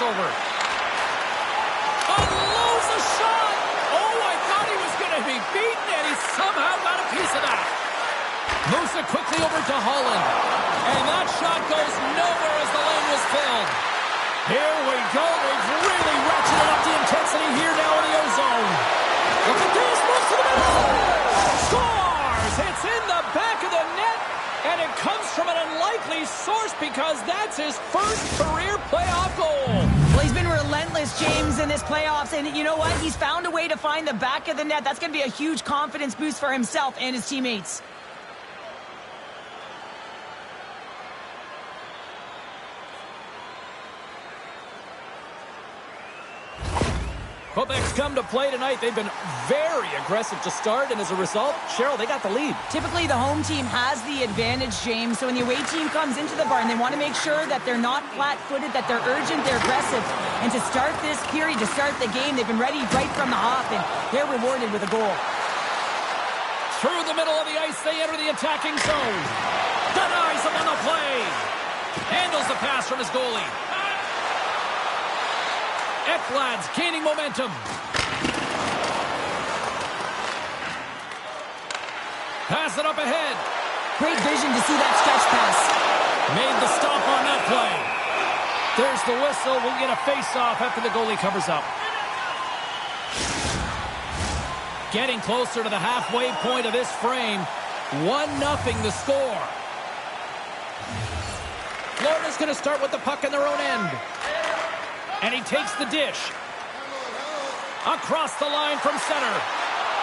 crossover. Unloads a shot. Oh, I thought he was going to be beaten, and he somehow got a piece of that. Moves it quickly over to Holland. And that shot goes nowhere as the lane was filled. Here we go. They've really ratcheted up the intensity here now in the O-zone. Look at this. Moves to the middle. Scores! It's in the back of the net. And it comes from an unlikely source because that's his first career playoff goal. Well, he's been relentless, James, in this playoffs. And you know what? He's found a way to find the back of the net. That's going to be a huge confidence boost for himself and his teammates. Quebec's come to play tonight. They've been very aggressive to start, and as a result, Cheryl, they got the lead. Typically, the home team has the advantage, James. So when the away team comes into the barn, they want to make sure that they're not flat-footed, that they're urgent, they're aggressive. And to start this period, to start the game, they've been ready right from the hop, and they're rewarded with a goal. Through the middle of the ice, they enter the attacking zone. Denies him on the play. Handles the pass from his goalie. Ekblad's gaining momentum. Pass it up ahead. Great vision to see that stretch pass. Made the stop on that play. There's the whistle. We'll get a face-off after the goalie covers up. Getting closer to the halfway point of this frame. 1-0 the score. Florida's going to start with the puck in their own end. And he takes the dish. Across the line from center.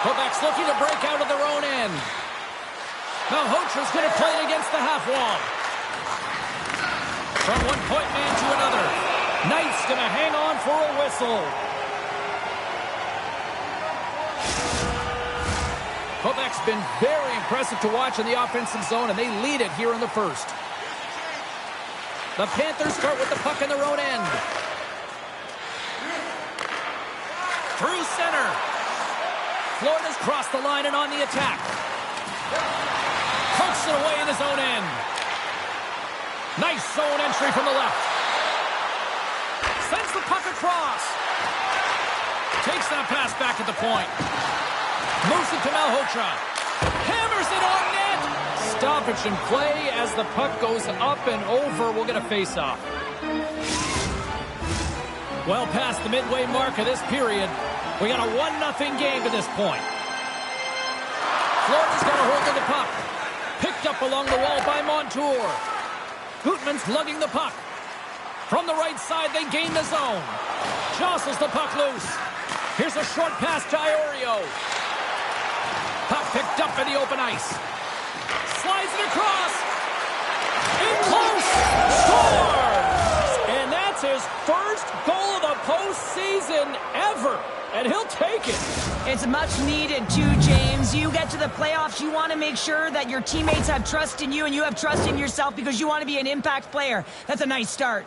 Quebec's looking to break out of their own end. Now Hotra's going to play it against the half wall. From one point man to another. Knight's going to hang on for a whistle. Quebec's been very impressive to watch in the offensive zone, and they lead it here in the first. The Panthers start with the puck in their own end. Through center. Florida's crossed the line and on the attack. Pokes it away in his own end. Nice zone entry from the left. Sends the puck across. Takes that pass back at the point. Moves it to Malhotra. Hammers it on net. Stoppage in play as the puck goes up and over. We'll get a face-off. Well past the midway mark of this period. We got a 1-0 game to this point. Florida's got a hold of the puck. Picked up along the wall by Montour. Gutman's lugging the puck. From the right side, they gain the zone. Jostles the puck loose. Here's a short pass to Iorio. Puck picked up in the open ice. Slides it across. In close. Scores! And that's his first goal of the postseason ever. And he'll take it. It's much needed too, James. You get to the playoffs, you want to make sure that your teammates have trust in you and you have trust in yourself because you want to be an impact player. That's a nice start.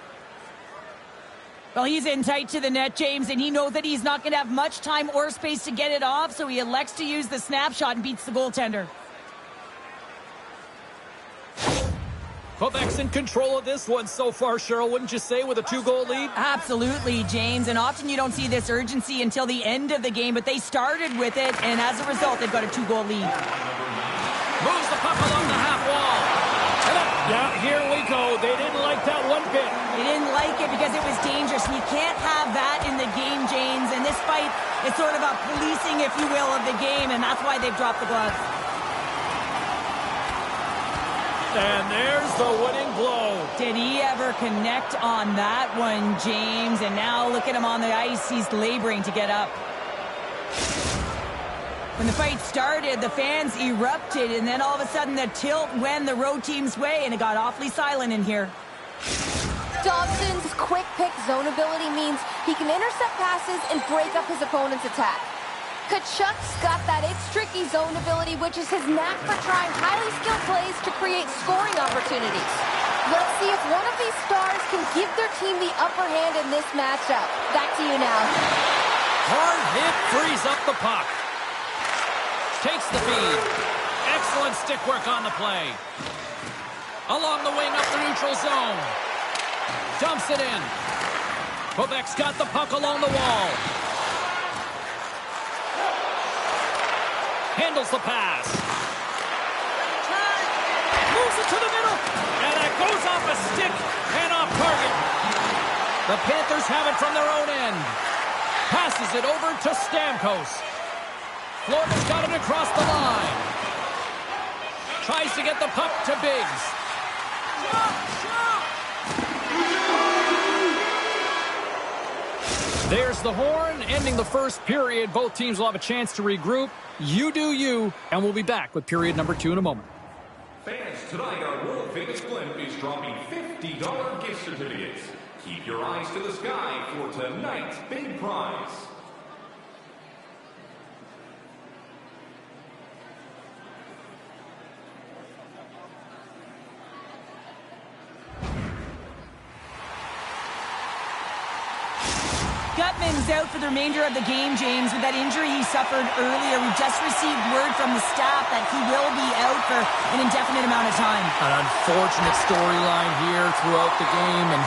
Well, he's in tight to the net, James, and he knows that he's not going to have much time or space to get it off, so he elects to use the snapshot and beats the goaltender. Quebec's in control of this one so far, Cheryl, wouldn't you say, with a 2-goal lead? Absolutely, James, and often you don't see this urgency until the end of the game, but they started with it, and as a result, they've got a 2-goal lead. Moves the puck along the half wall. Yeah, here we go. They didn't like that one bit. They didn't like it because it was dangerous, and you can't have that in the game, James, and this fight is sort of a policing, if you will, of the game, and that's why they've dropped the gloves. And there's the winning blow. Did he ever connect on that one, James? And now look at him on the ice. He's laboring to get up. When the fight started, the fans erupted, and then all of a sudden the tilt went the road team's way, and it got awfully silent in here. Dobson's quick pick zone ability means he can intercept passes and break up his opponent's attack. Kachuk's got that it's-tricky zone ability, which is his knack for trying highly skilled plays to create scoring opportunities. Let's see if one of these stars can give their team the upper hand in this matchup. Back to you now. Hard hit frees up the puck. Takes the feed. Excellent stick work on the play. Along the wing up the neutral zone. Dumps it in. Quebec's got the puck along the wall. Handles the pass. Moves it to the middle. And that goes off a stick and off target. The Panthers have it from their own end. Passes it over to Stamkos. Florida's got it across the line. Tries to get the puck to Biggs. There's the horn, ending the first period. Both teams will have a chance to regroup. You do you, and we'll be back with period number 2 in a moment. Fans, tonight our world-famous Blimp is dropping $50 gift certificates. Keep your eyes to the sky for tonight's big prize. Gutman's out for the remainder of the game, James, with that injury he suffered earlier. We just received word from the staff that he will be out for an indefinite amount of time. An unfortunate storyline here throughout the game, and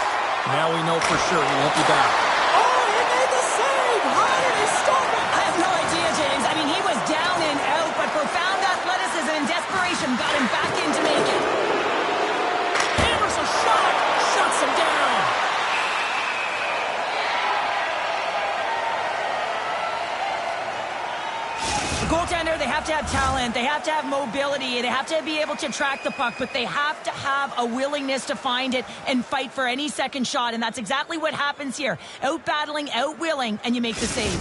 now we know for sure he won't be back. Oh, he made the save! How did he stop it? I have no idea, James. I mean, he was down and out, but profound athleticism and desperation got him back in to make it. Hammers a shot! Shuts him down! Goaltender, they have to have talent, they have to have mobility, they have to be able to track the puck, but they have to have a willingness to find it and fight for any second shot, and that's exactly what happens here. Out-battling, out-willing, and you make the save.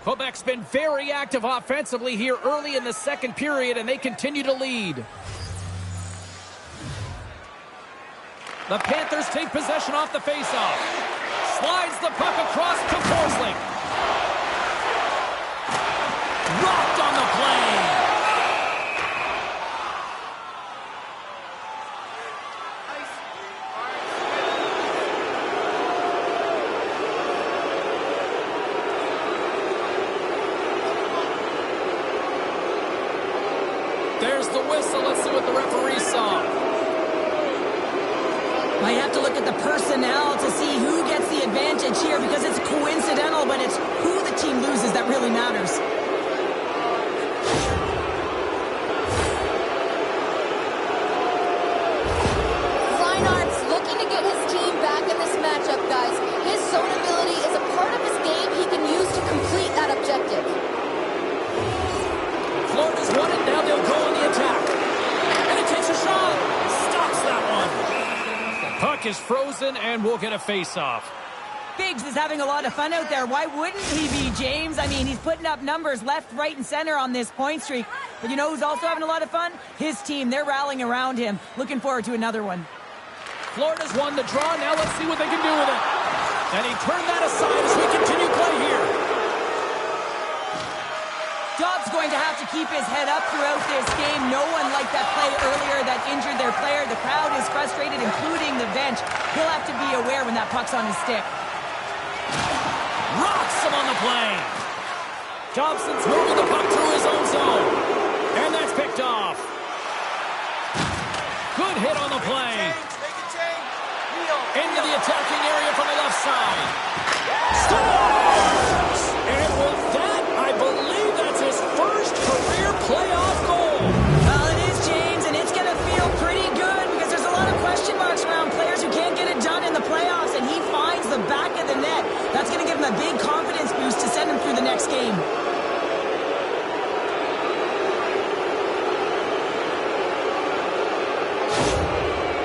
Quebec's been very active offensively here early in the second period, and they continue to lead. The Panthers take possession off the faceoff. Slides the puck across to Forsling. Rocked on the play. There's the whistle. Let's see what the referee saw. I have to look at the personnel to see who gets the advantage here because it's coincidental, but it's who the team loses that really matters. Guys, his zone ability is a part of his game he can use to complete that objective. Florida's won it, now they'll go on the attack. And he takes a shot. Stops that one. Puck is frozen, and we'll get a face-off. Biggs is having a lot of fun out there. Why wouldn't he be, James? I mean, he's putting up numbers left, right, and center on this point streak. But you know who's also having a lot of fun? His team. They're rallying around him. Looking forward to another one. Florida's won the draw. Now let's see what they can do with it. And he turned that aside as we continue play here. Dobbs going to have to keep his head up throughout this game. No one liked that play earlier that injured their player. The crowd is frustrated, including the bench. He'll have to be aware when that puck's on his stick. Rocks him on the play. Dobson's moving the puck through his own zone. And that's picked off. Good hit on the play. Into the attacking area from the left side. Scores! And with that, I believe that's his first career playoff goal. Well, it is, James, and it's going to feel pretty good because there's a lot of question marks around players who can't get it done in the playoffs, and he finds the back of the net. That's going to give him a big confidence boost to send him through the next game.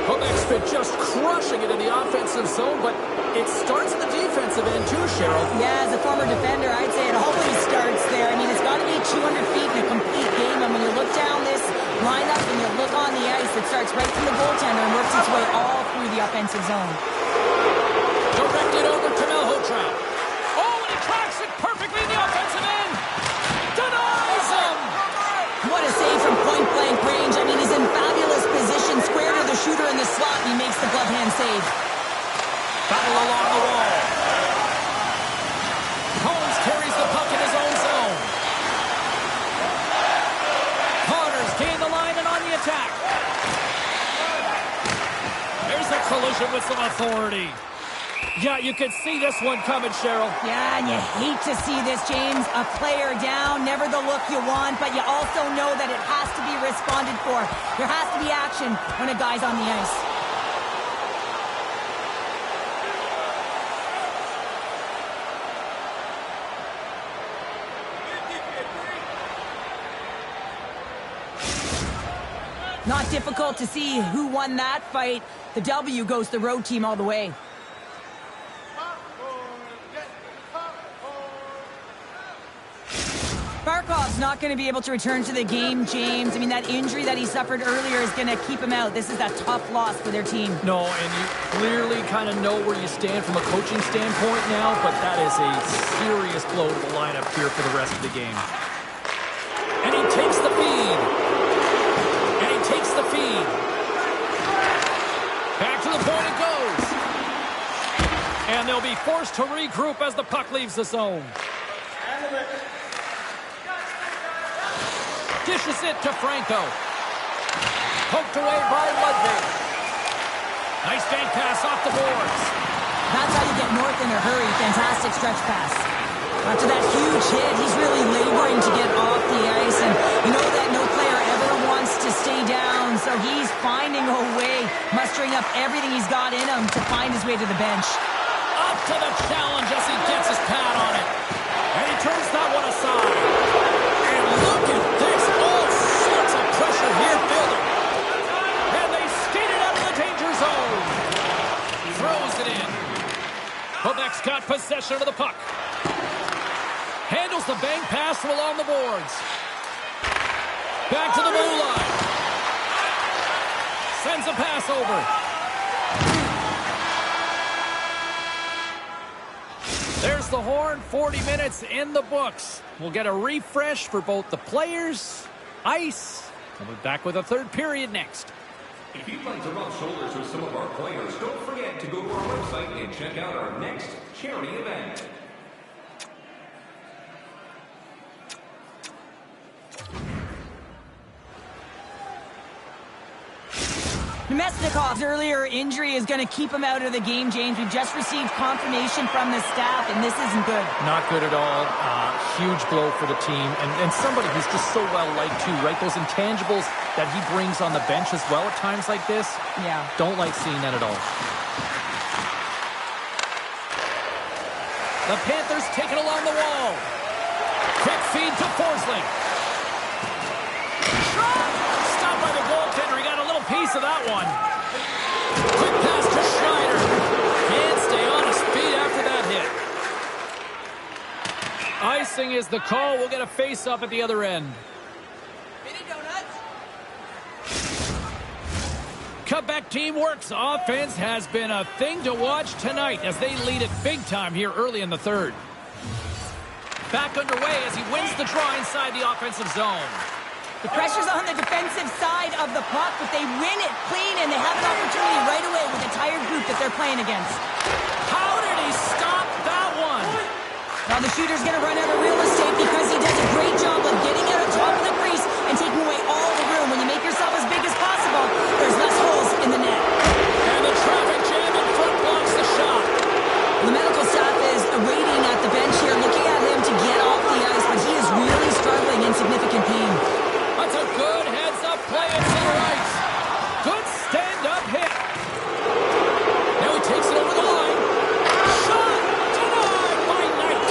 Quebec's been just crushing it in the offensive zone, but it starts in the defensive end too, Cheryl. Yeah, as a former defender, I'd say it always starts there. I mean, it's got to be 200 feet in a complete game, and when you look down this lineup and you look on the ice, it starts right from the goaltender and works its way all through the offensive zone. Directed over to Malhotra. Oh, and he tracks it perfectly in the offensive end. Denies him. What a save from point-blank range. I mean, he's in fabulous position, square to the shooter in the slot, and he makes the glove hand save. Battle along the wall. Holmes carries the puck in his own zone. Connors gain the line and on the attack. There's a collision with some authority. Yeah, you could see this one coming, Cheryl. Yeah, and you hate to see this, James. A player down, never the look you want, but you also know that it has to be responded for. There has to be action when a guy's on the ice. Not difficult to see who won that fight. The W goes to the road team all the way. Barkov's not going to be able to return to the game, James. I mean, that injury that he suffered earlier is going to keep him out. This is a tough loss for their team. No, and you clearly kind of know where you stand from a coaching standpoint now, but that is a serious blow to the lineup here for the rest of the game. And he takes the feed. And he takes the feed. Back to the point it goes. And they'll be forced to regroup as the puck leaves the zone. Dishes it to Franco. Poked away by Ludwig. Nice bank pass off the boards. That's how you get north in a hurry. Fantastic stretch pass. After that huge hit, he's really laboring to get off the ice, and you know that no player ever wants to stay down, so he's finding a way, mustering up everything he's got in him to find his way to the bench. Up to the challenge as he gets his pad on it. And he turns that one aside. And look at this. All sorts of pressure here building. And they skate it out of the danger zone. Throws it in. Quebec's got possession of the puck. Handles the bank pass from along the boards. Back to the blue line. Sends a pass over. There's the horn. 40 minutes in the books. We'll get a refresh for both the players, ice. We'll be back with a third period next. If you'd like to rub shoulders with some of our players, don't forget to go to our website and check out our next charity event. Nemesnikov's earlier injury is going to keep him out of the game, James. We've just received confirmation from the staff, and this isn't good. Not good at all. Huge blow for the team. And somebody who's just so well-liked, too, right? Those intangibles that he brings on the bench as well at times like this. Yeah. Don't like seeing that at all. The Panthers take it along the wall. Quick feed to Forsling. Stopped by the goaltender. He got a little piece of that one. Quick pass to Schneider. Can't stay on his feet after that hit. Icing is the call. We'll get a face-up at the other end. Quebec team works. Offense has been a thing to watch tonight as they lead it big time here early in the third. Back underway as he wins the draw inside the offensive zone. The pressure's on the defensive side of the puck, but they win it clean, and they have an opportunity right away with a tired group that they're playing against. How did he stop that one? Now the shooter's going to run out of real estate because he does a great job of getting out on top of the crease and taking away all the room. When you make yourself as big as possible, there's less holes in the net. And the traffic jam in front blocks the shot. The medical staff is waiting at the bench here, looking at him to get off the ice, but he is really struggling in significant pain. That's a good heads-up play at center ice. Good stand-up hit. Now he takes it over the line. Shot denied by Knight.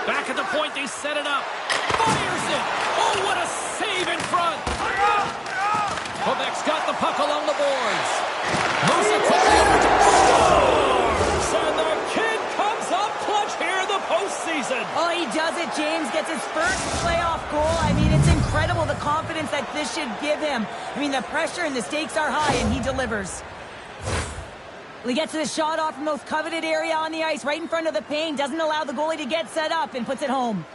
Back at the point, they set it up. Fires it. Oh, what a save in front. Quebec's got the puck along the boards. Moves it quickly over to scores. And the kid comes up clutch here in the postseason. Oh, he does it, James. Gets his first playoff goal. I mean, it's incredible the confidence that this should give him. I mean, the pressure and the stakes are high, and he delivers. He gets the shot off the most coveted area on the ice, right in front of the paint. Doesn't allow the goalie to get set up and puts it home.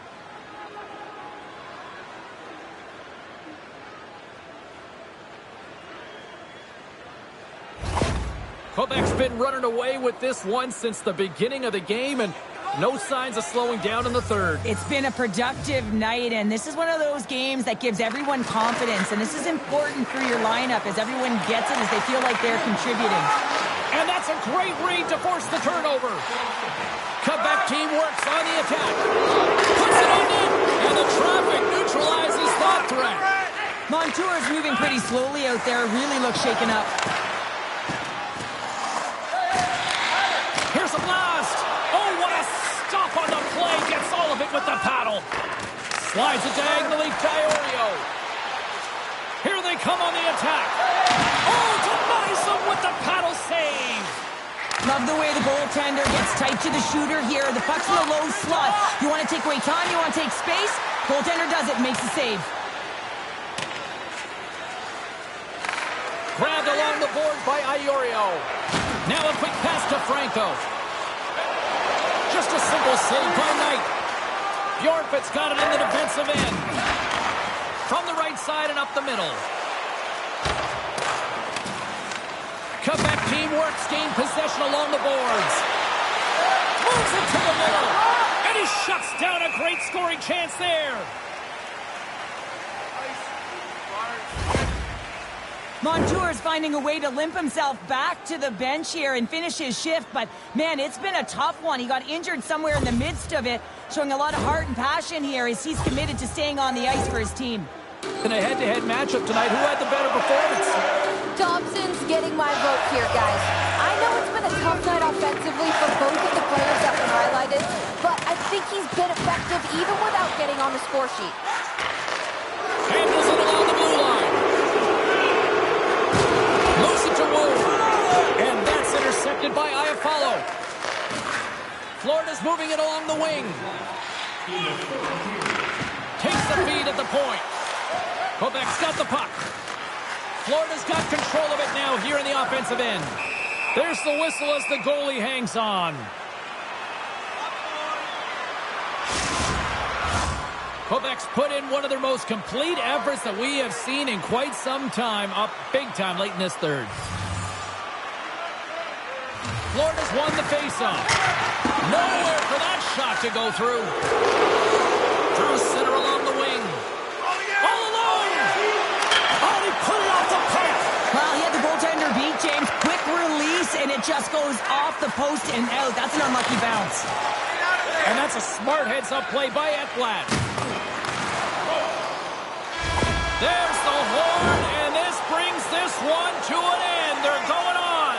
Quebec's been running away with this one since the beginning of the game, and no signs of slowing down in the third. It's been a productive night, and this is one of those games that gives everyone confidence, and this is important for your lineup as everyone gets it, as they feel like they're contributing. And that's a great read to force the turnover. Comeback team works on the attack. Puts it on in. And the traffic neutralizes that threat. Montour is moving pretty slowly out there. Really looks shaken up. Here's a blast. Oh, what a stop on the play. Gets all of it with the paddle. Slides it diagonally to Iorio. Here they come on the attack. Oh, denies them with the paddle save. Love the way the goaltender gets tight to the shooter here. The puck's in the low slot. You want to take away time, you want to take space. Goaltender does it, makes the save. Grabbed along the boards by Iorio. Now a quick pass to Franco. Just a simple save by Knight. Bjornfit's got it in the defensive end. From the right side and up the middle. Comeback team works, gain possession along the boards. Moves it to the middle. And he shuts down a great scoring chance there. Montour is finding a way to limp himself back to the bench here and finish his shift, but man, it's been a tough one. He got injured somewhere in the midst of it, showing a lot of heart and passion here as he's committed to staying on the ice for his team. In a head-to-head matchup tonight, who had the better performance? Dobson's getting my vote here, guys. I know it's been a tough night offensively for both of the players that were highlighted, but I think he's been effective even without getting on the score sheet. Handles it along the blue line. Moves it to Wolf. And that's intercepted by Iafallo. Florida's moving it along the wing. Takes the feed at the point. Quebec's got the puck. Florida's got control of it now here in the offensive end. There's the whistle as the goalie hangs on. Quebec's put in one of their most complete efforts that we have seen in quite some time, up big time late in this third. Florida's won the faceoff. Nowhere for that shot to go through. Through center along the wing. All alone! Oh, he put it off the puck! Well, he had the goaltender beat, James. Quick release, and it just goes off the post and out. That's an unlucky bounce. And that's a smart heads-up play by Ekblad. There's the horn, and this brings this one to an end. They're going on.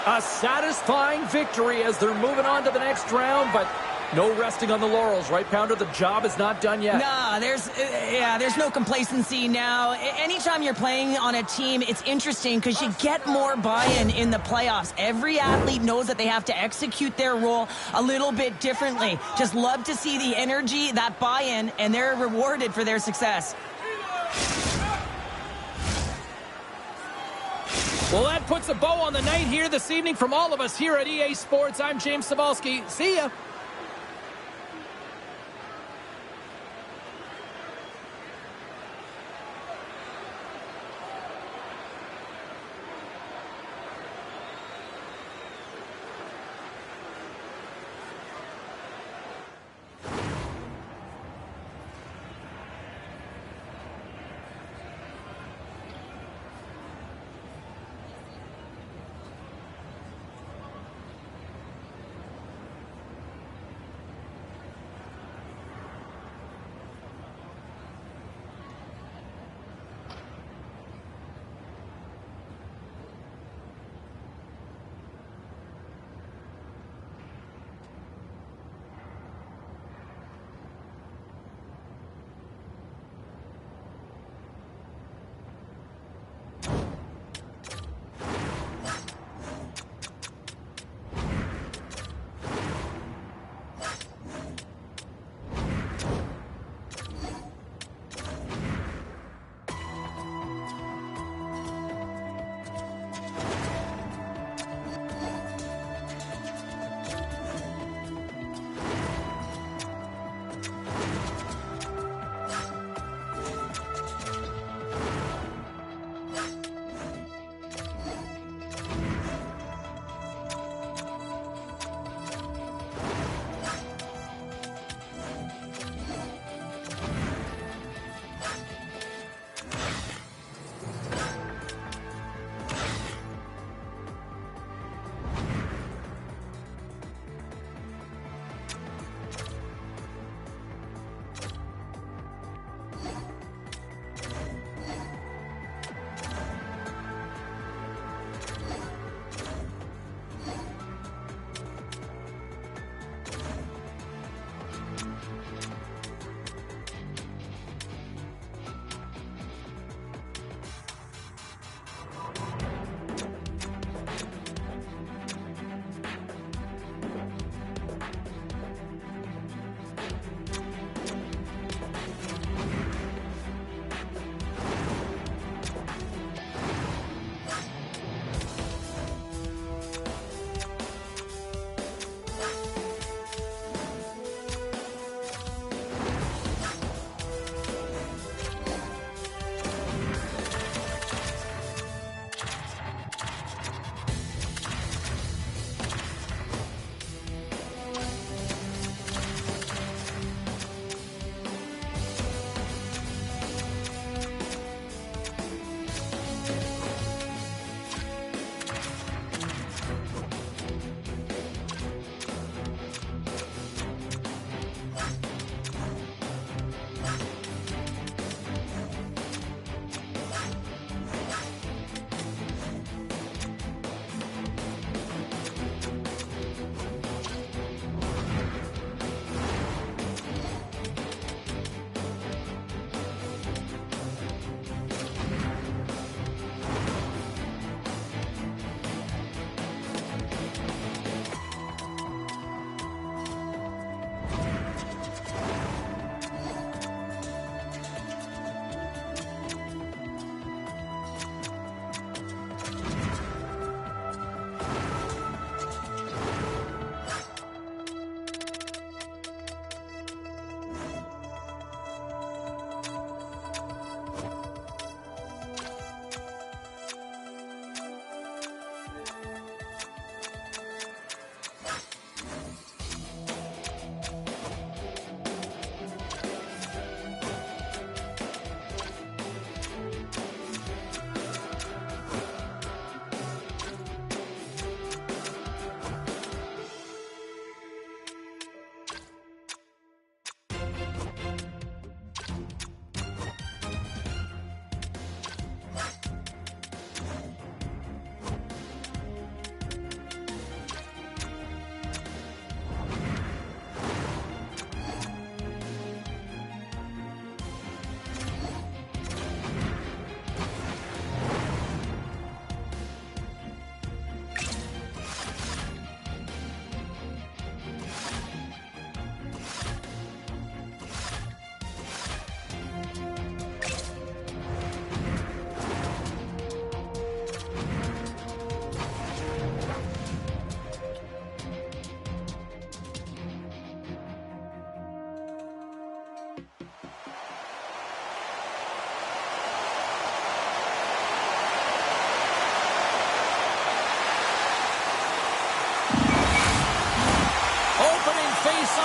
A satisfying victory as they're moving on to the next round, but no resting on the laurels, right, Pounder? The job is not done yet. Nah, there's no complacency now. Anytime you're playing on a team, it's interesting because you get more buy-in in the playoffs. Every athlete knows that they have to execute their role a little bit differently. Just love to see the energy, that buy-in, and they're rewarded for their success. Well, that puts a bow on the night here this evening from all of us here at EA Sports. I'm James Cybulski. See ya.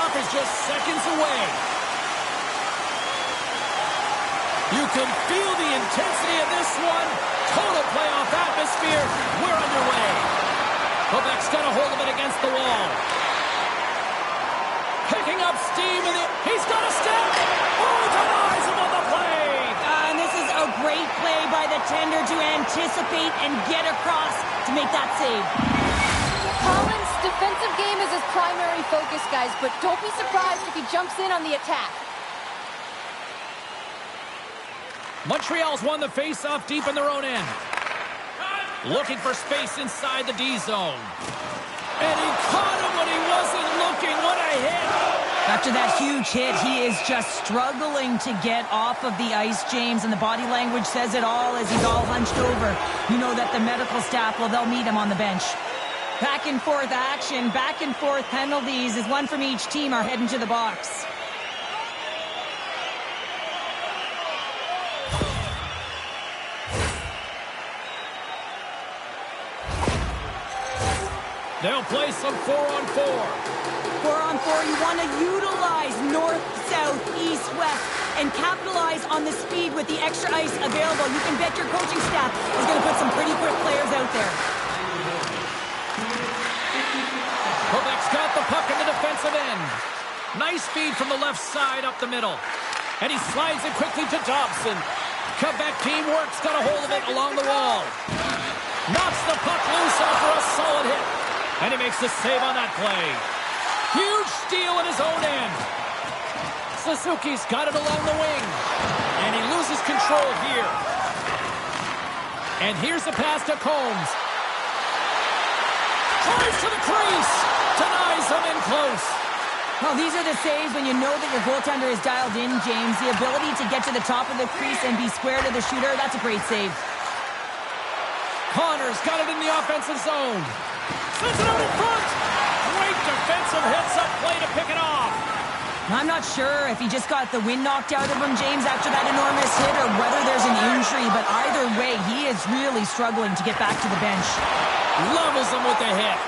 playoff is just seconds away. You can feel the intensity of this one. Total playoff atmosphere. We're underway. Quebec's got a hold of it against the wall. Picking up steam, and he's got a step. Oh, denies him on the play. And this is a great play by the tender to anticipate and get across to make that save. Collins' defensive game is his primary focus, guys, but don't be surprised if he jumps in on the attack. Montreal's won the face-off deep in their own end. Looking for space inside the D zone. And he caught him when he wasn't looking. What a hit! After that huge hit, he is just struggling to get off of the ice, James, and the body language says it all as he's all hunched over. You know that the medical staff, well, they'll meet him on the bench. Back and forth action, back and forth penalties as one from each team are heading to the box. They'll play some 4-on-4. 4-on-4, you want to utilize north, south, east, west, and capitalize on the speed with the extra ice available. You can bet your coaching staff is going to put some pretty quick players out there. Quebec's got the puck in the defensive end. Nice feed from the left side up the middle. And he slides it quickly to Dobson. Quebec teamwork's got a hold of it along the wall. Knocks the puck loose after a solid hit. And he makes the save on that play. Huge steal in his own end. Suzuki's got it along the wing. And he loses control here. And here's the pass to Combs. Tries to the crease. Denies him in close. Well, these are the saves when you know that your goaltender is dialed in, James. The ability to get to the top of the crease and be square to the shooter, that's a great save. Connor's got it in the offensive zone. Sends it out in front. Great defensive hits up play to pick it off. I'm not sure if he just got the wind knocked out of him, James, after that enormous hit, or whether there's an injury, but either way, he is really struggling to get back to the bench. Levels him with the hit.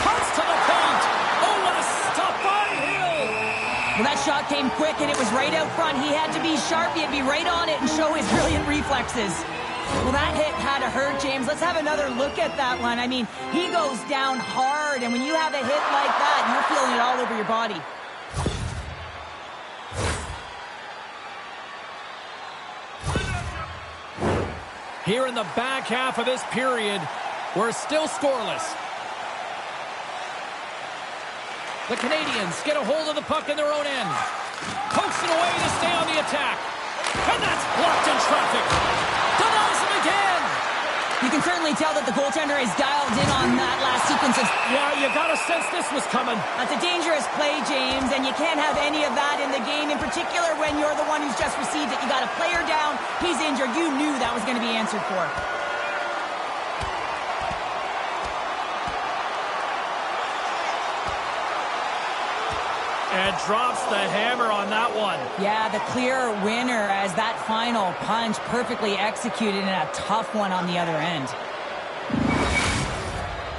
Cuts to the paint. Oh, what a stop by Hill. Well, that shot came quick, and it was right out front. He had to be sharp. He had to be right on it and show his brilliant reflexes. Well, that hit had to hurt, James. Let's have another look at that one. I mean, he goes down hard, and when you have a hit like that, you're feeling it all over your body. Here in the back half of this period, we're still scoreless. The Canadians get a hold of the puck in their own end. Pokes it away to stay on the attack. And that's blocked in traffic. Denies him again. You can certainly tell that the goaltender is dialed in on that last sequence of... Yeah, you got to sense this was coming. That's a dangerous play, James, and you can't have any of that in the game, in particular when you're the one who's just received it. You got a player down, he's injured. You knew that was going to be answered for. And drops the hammer on that one. Yeah, the clear winner as that final punch perfectly executed and a tough one on the other end.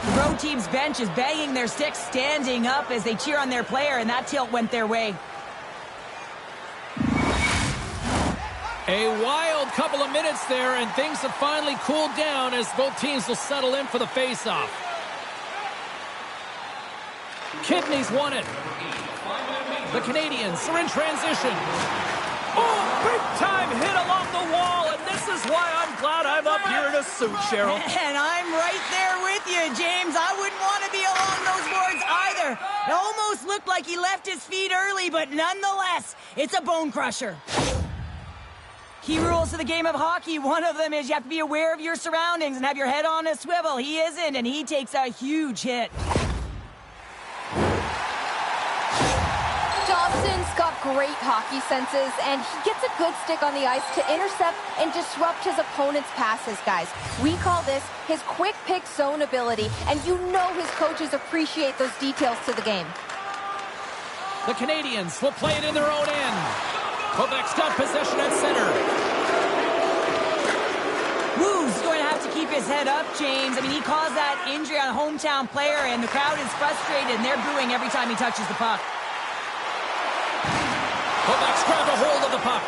The road team's bench is banging their sticks, standing up as they cheer on their player, and that tilt went their way. A wild couple of minutes there, and things have finally cooled down as both teams will settle in for the face-off. Kidney's won it. The Canadians are in transition. Oh, big-time hit along the wall, and this is why I'm glad I'm up here in a suit, Cheryl. And I'm right there with you, James. I wouldn't want to be along those boards either. It almost looked like he left his feet early, but nonetheless, it's a bone crusher. Key rules to the game of hockey. One of them is you have to be aware of your surroundings and have your head on a swivel. He isn't, and he takes a huge hit. Dobson's got great hockey senses, and he gets a good stick on the ice to intercept and disrupt his opponent's passes, guys. We call this his quick pick zone ability, and you know his coaches appreciate those details to the game. The Canadians will play it in their own end. Quebec's got possession at center. Woo's going to have to keep his head up, James. I mean, he caused that injury on a hometown player, and the crowd is frustrated, and they're booing every time he touches the puck. Quebec's grabbed a hold of the puck.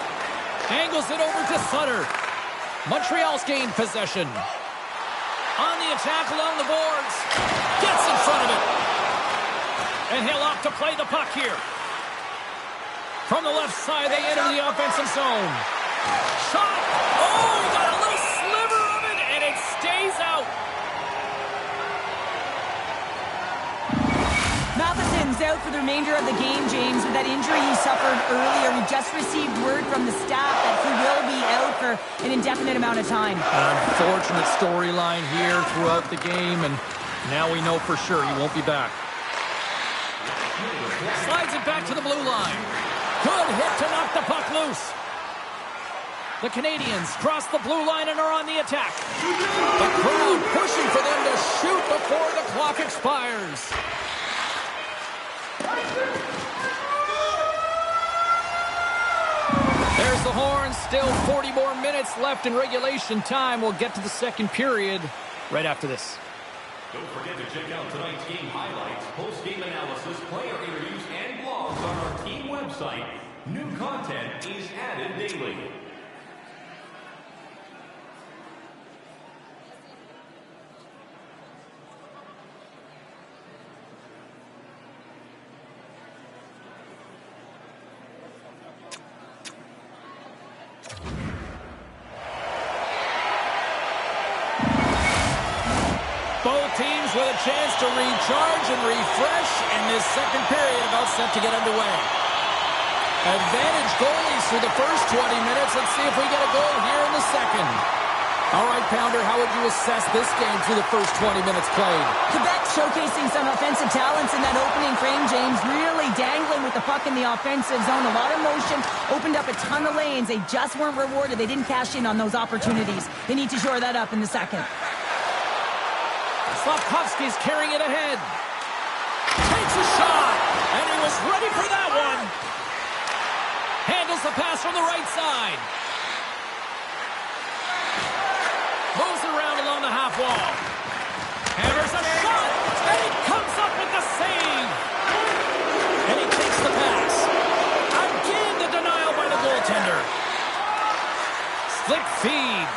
Angles it over to Sutter. Montreal's gained possession. On the attack along the boards. Gets in front of it. And he'll opt to play the puck here. From the left side, they enter the offensive zone. Shot! Oh, he got a little sliver of it, and it stays out. Matheson's out for the remainder of the game, James, with that injury he suffered earlier. We just received word from the staff that he will be out for an indefinite amount of time. An unfortunate storyline here throughout the game, and now we know for sure he won't be back. Slides it back to the blue line. Good hit to knock the puck loose. The Canadians cross the blue line and are on the attack. The crowd pushing for them to shoot before the clock expires. There's the horn. Still 40 more minutes left in regulation time. We'll get to the second period right after this. Don't forget to check out tonight's game highlights, post-game analysis, player interviews, and blogs on our team website. New content is added daily. Both teams with a chance to recharge and refresh, and this second period about set to get underway. Advantage goalies through the first 20 minutes. Let's see if we get a goal here in the second. All right, Pounder, how would you assess this game through the first 20 minutes played? Quebec showcasing some offensive talents in that opening frame, James. Really dangling with the puck in the offensive zone. A lot of motion, opened up a ton of lanes. They just weren't rewarded. They didn't cash in on those opportunities. They need to shore that up in the second. Slafkovsky's carrying it ahead. Takes a shot, and he was ready for that one. Handles the pass from the right side. Moves around along the half wall. Hammers a shot, and he comes up with the save. And he takes the pass. Again, the denial by the goaltender. Slick feed.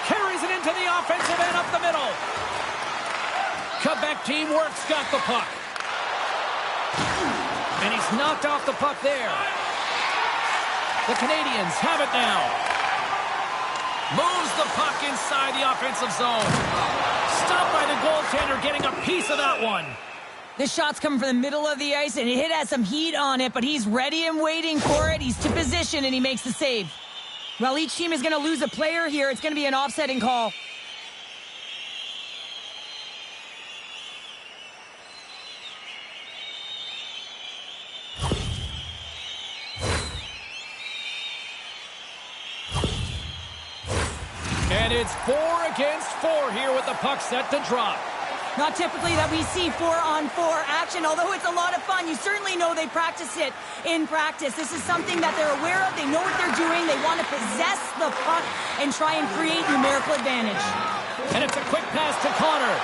Carries it into the offensive end up the middle. Quebec team works, got the puck. And he's knocked off the puck there. The Canadians have it now. Moves the puck inside the offensive zone. Stopped by the goaltender, getting a piece of that one. This shot's coming from the middle of the ice, and it has some heat on it, but he's ready and waiting for it. He's to position, and he makes the save. Well, each team is going to lose a player here. It's going to be an offsetting call. And it's 4 against 4 here with the puck set to drop. Not typically that we see 4-on-4 action, although it's a lot of fun. You certainly know they practice it in practice. This is something that they're aware of. They know what they're doing. They want to possess the puck and try and create numerical advantage. And it's a quick pass to Connor.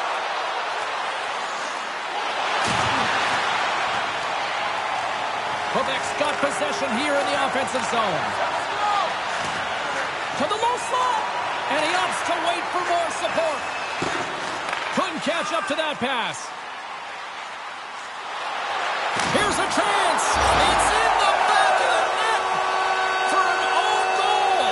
Quebec's got possession here in the offensive zone. To the low slot. And he opts to wait for more support. Couldn't catch up to that pass. Here's a chance. It's in the back of the net for an own goal.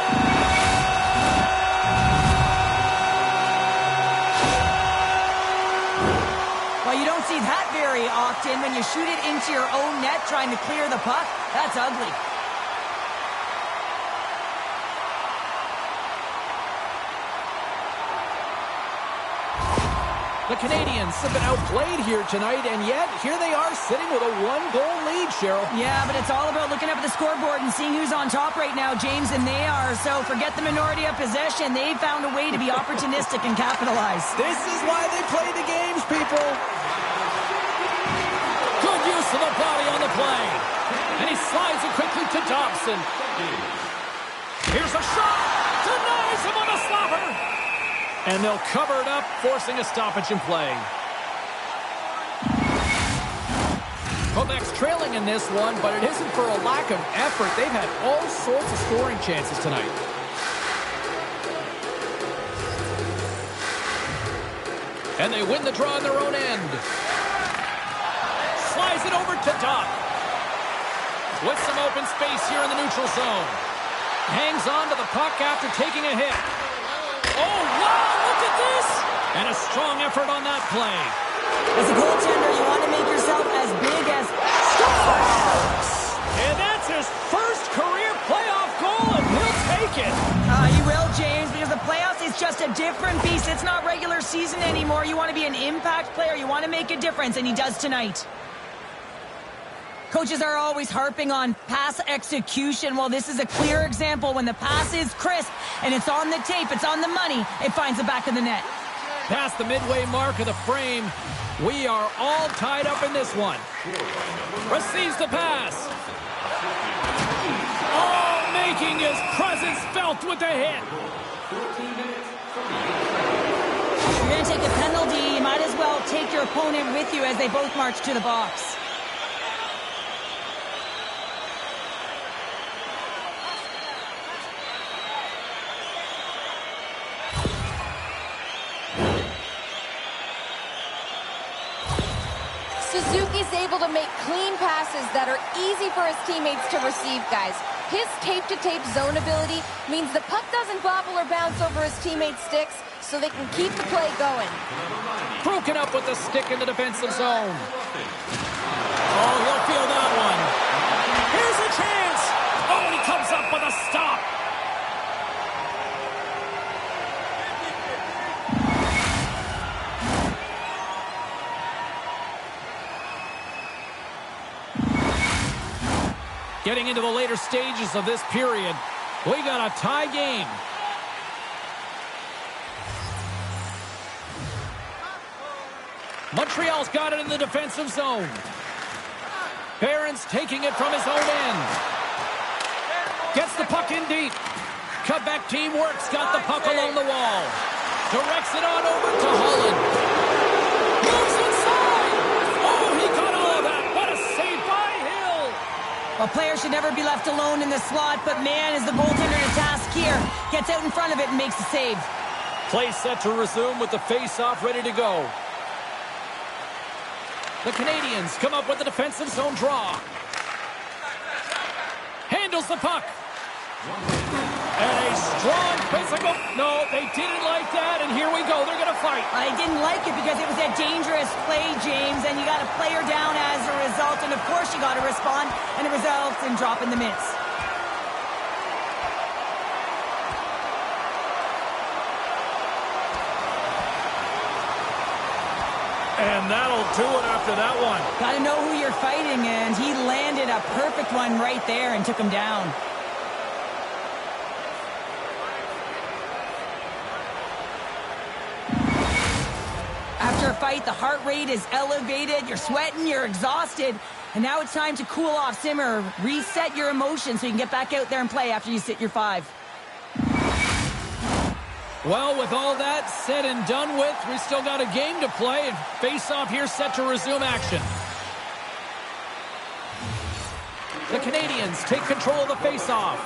Well, you don't see that very often when you shoot it into your own net trying to clear the puck. That's ugly. The Canadians have been outplayed here tonight, and yet here they are sitting with a one-goal lead, Cheryl. Yeah, but it's all about looking up at the scoreboard and seeing who's on top right now, James, and they are. So forget the minority of possession. They found a way to be opportunistic and capitalize. This is why they play the games, people. Good use of the body on the play. And he slides it quickly to Dobson. Here's a shot. Denies him on a slapper. And they'll cover it up, forcing a stoppage in play. Quebec's trailing in this one, but it isn't for a lack of effort. They've had all sorts of scoring chances tonight. And they win the draw on their own end. Slides it over to Doc. With some open space here in the neutral zone. Hangs on to the puck after taking a hit. Oh, wow, look at this! And a strong effort on that play. As a goaltender, you want to make yourself as big as stars. And that's his first career playoff goal, and he'll take it. You will, James, because the playoffs is just a different beast. It's not regular season anymore. You want to be an impact player. You want to make a difference, and he does tonight. Coaches are always harping on pass execution. Well, this is a clear example. When the pass is crisp and it's on the tape, it's on the money, it finds the back of the net. Past the midway mark of the frame, we are all tied up in this one. Receives the pass. Oh, making his presence felt with the hit. If you're going to take a penalty, you might as well take your opponent with you as they both march to the box. Suzuki's able to make clean passes that are easy for his teammates to receive, guys. His tape-to-tape zone ability means the puck doesn't bobble or bounce over his teammates' sticks, so they can keep the play going. Broken up with the stick in the defensive zone. Oh, he'll feel that one. Here's a chance. Oh, he comes up with a stop. Getting into the later stages of this period, we got a tie game. Montreal's got it in the defensive zone. Barron's taking it from his own end. Gets the puck in deep. Quebec team works, got the puck along the wall. Directs it on over to Holland. Moves inside. Oh, he got all of that. What a save by Hill. A player should never be left alone in the slot, but man, is the goaltender to task here. Gets out in front of it and makes the save. Play set to resume with the face-off ready to go. The Canadians come up with the defensive zone draw. Handles the puck. And a strong physical. No, they didn't like that, and here we go. They're going to fight. I didn't like it because it was a dangerous play, James, and you got a player down as a result, and of course you got to respond, and it results in dropping the mitts. And that'll do it after that one. Got to know who you're fighting, and he landed a perfect one right there and took him down. After a fight, the heart rate is elevated, you're sweating, you're exhausted, and now it's time to cool off, simmer, reset your emotions so you can get back out there and play after you sit your 5. Well, with all that said and done with, we still got a game to play. Face-off here set to resume action. The Canadians take control of the face-off.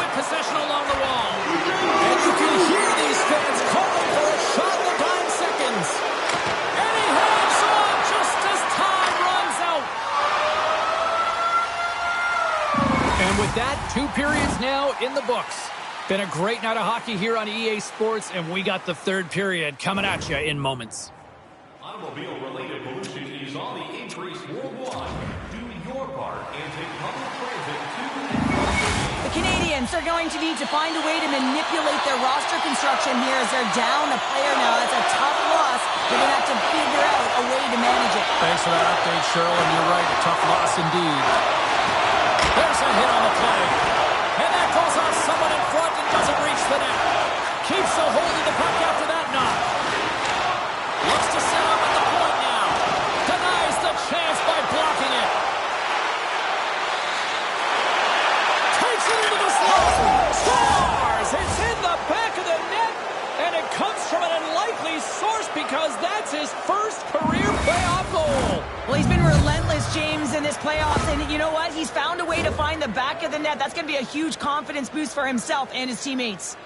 With possession along the wall. And you can hear these fans calling for a shot in the dying seconds. And he hangs on just as time runs out. And with that, 2 periods now in the books. Been a great night of hockey here on EA Sports, and we got the 3rd period coming at you in moments. Automobile-related pollution is on the increase worldwide. Do your part and take public transit to and from the game. The Canadians are going to need to find a way to manipulate their roster construction here as they're down a player now. That's a tough loss. They're going to have to figure out a way to manage it. Thanks for that update, Cheryl, and you're right, a tough loss indeed. There's a hit on the play. And that goes off someone in front and doesn't reach the net. Keeps a hold of the puck after that knock. Looks to set up at the point now. Denies the chance by blocking it. Takes it into the slot. Scores! It's in the back of the net, and it comes from an unlikely likely source because that's his first career playoff goal. Well, he's been relentless, James, in this playoffs, and you know what? He's found a way to find the back of the net. That's going to be a huge confidence boost for himself and his teammates.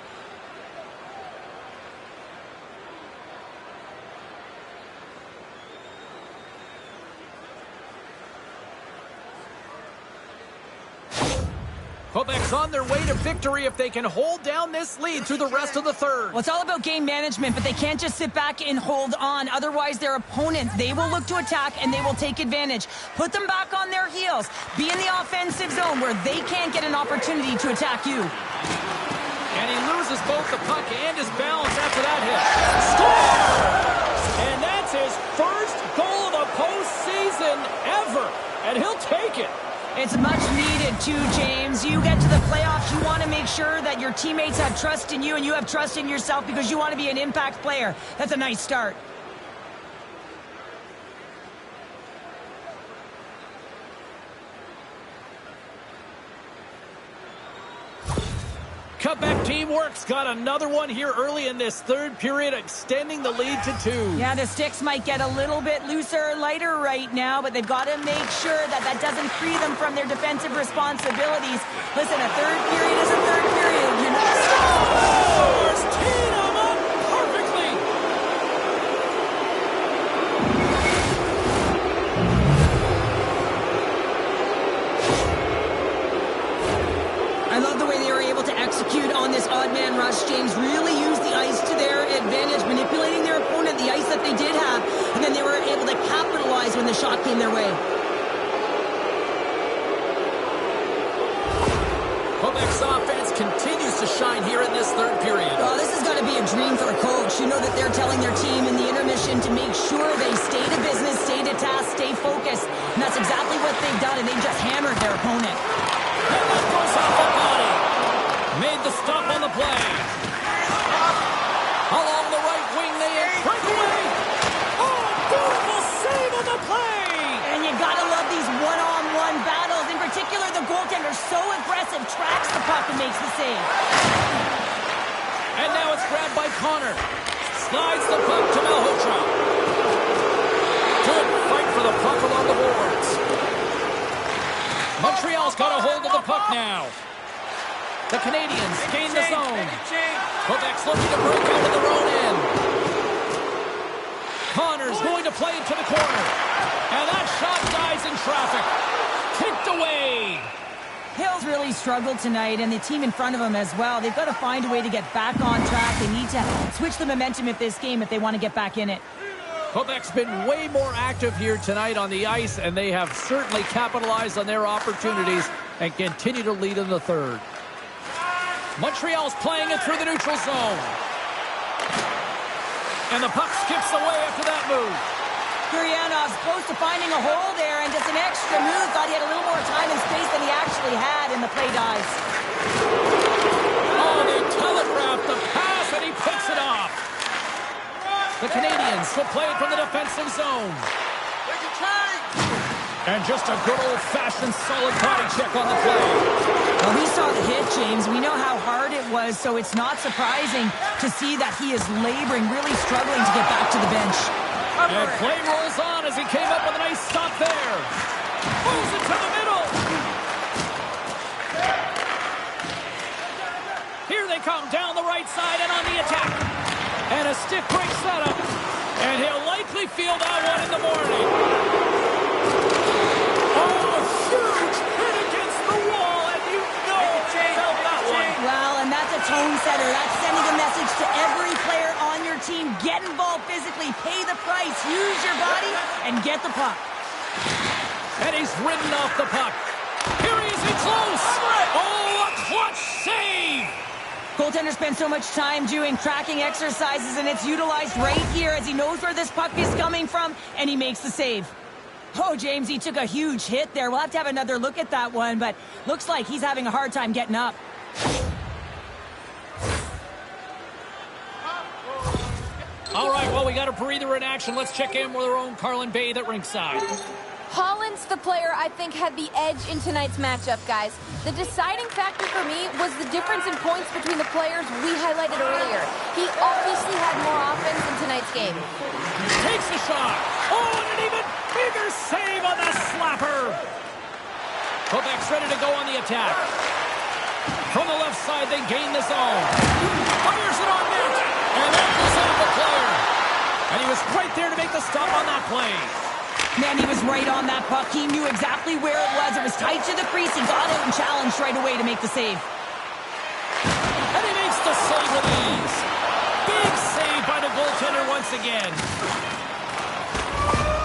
Quebec's on their way to victory if they can hold down this lead through the rest of the third. Well, it's all about game management, but they can't just sit back and hold on. Otherwise, their opponents, they will look to attack and they will take advantage. Put them back on their heels. Be in the offensive zone where they can't get an opportunity to attack you. And he loses both the puck and his balance after that hit. Score! And that's his first goal of the postseason ever. And he'll take it. It's much needed too, James. You get to the playoffs, you want to make sure that your teammates have trust in you and you have trust in yourself because you want to be an impact player. That's a nice start. Quebec teamwork's got another one here early in this third period, extending the lead to 2. Yeah, the sticks might get a little bit looser, lighter right now, but they've got to make sure that that doesn't free them from their defensive responsibilities. Listen, a third period is a third period. You're not Scores! Teed him up perfectly! I love the way they were able to execute on this odd man rush. James really used the ice to their advantage, manipulating their opponent, the ice that they did have, and then they were able to capitalize when the shot came their way. Quebec's offense continues to shine here in this third period. Well, this has got to be a dream for a coach. You know that they're telling their team in the intermission to make sure they stay to business, stay to task, stay focused, and that's exactly what they've done, and they've just hammered their opponent. And that goes off the body. Made the stop on the play. Along the right wing, they break away. Oh, beautiful save on the play. And you gotta love these one-on-one battles. In particular, the goaltender so aggressive, tracks the puck and makes the save. And now it's grabbed by Connor. Slides the puck to Malhotra. Good fight for the puck along the boards. Montreal's got a hold of the puck now. The Canadians gain the zone. Quebec's looking to break out of their own end. Connor's going to play it to the corner. And that shot dies in traffic. Kicked away. Hill's really struggled tonight, and the team in front of him as well. They've got to find a way to get back on track. They need to switch the momentum of this game if they want to get back in it. Quebec's been way more active here tonight on the ice, and they have certainly capitalized on their opportunities and continue to lead in the third. Montreal's playing it through the neutral zone. And the puck skips away after that move. Gurianov's close to finding a hole there, and just an extra move. Thought he had a little more time and space than he actually had, and the play dies. Oh, they telegraphed the pass, and he picks it off. The Canadians will play it from the defensive zone. And just a good old-fashioned solid body check on the play. Well, we saw the hit, James. We know how hard it was, so it's not surprising to see that he is laboring, really struggling to get back to the bench. And play rolls on as he came up with a nice stop there. Moves it to the middle. Here they come down the right side and on the attack. And a stick break setup. And he'll likely feel that one in the morning. Oh, huge hit against the wall, and you know he felt that one. Well, and that's a tone setter. That's sending a message to every player on your team. Get involved physically, pay the price, use your body, and get the puck. And he's ridden off the puck. Here he is in close. Oh, a clutch save. Goaltender spends so much time doing tracking exercises, and it's utilized right here as he knows where this puck is coming from, and he makes the save. Oh, James, he took a huge hit there. We'll have to have another look at that one, but looks like he's having a hard time getting up. All right, well, we got a breather in action. Let's check in with our own Carlin Bay at ringside. Holland's the player I think had the edge in tonight's matchup, guys. The deciding factor for me was the difference in points between the players we highlighted earlier. He obviously had more offense in tonight's tonight's game. Takes a shot. Oh, and an even bigger save on the slapper. Quebec's ready to go on the attack. From the left side, they gain the zone. Fires it on net. And that goes off the player. And he was right there to make the stop on that play. Man, he was right on that puck. He knew exactly where it was. It was tight to the crease. He got out and challenged right away to make the save. And he makes the save with ease. Big save by the goaltender once again.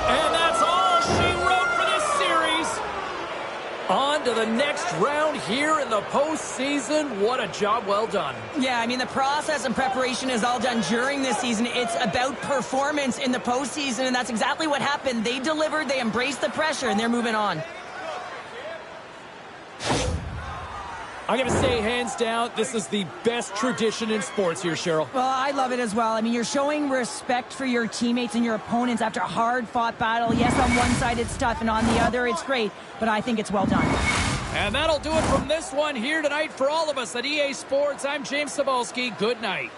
And that's all she wrote for this series. On to the next round here in the postseason. What a job well done. Yeah, I mean, the process and preparation is all done during this season. It's about performance in the postseason, and that's exactly what happened. They delivered, they embraced the pressure, and they're moving on. I'm going to say, hands down, this is the best tradition in sports here, Cheryl. Well, I love it as well. I mean, you're showing respect for your teammates and your opponents after a hard-fought battle. Yes, on one side it's tough, and on the other it's great, but I think it's well done. And that'll do it from this one here tonight for all of us at EA Sports. I'm James Cebulski. Good night.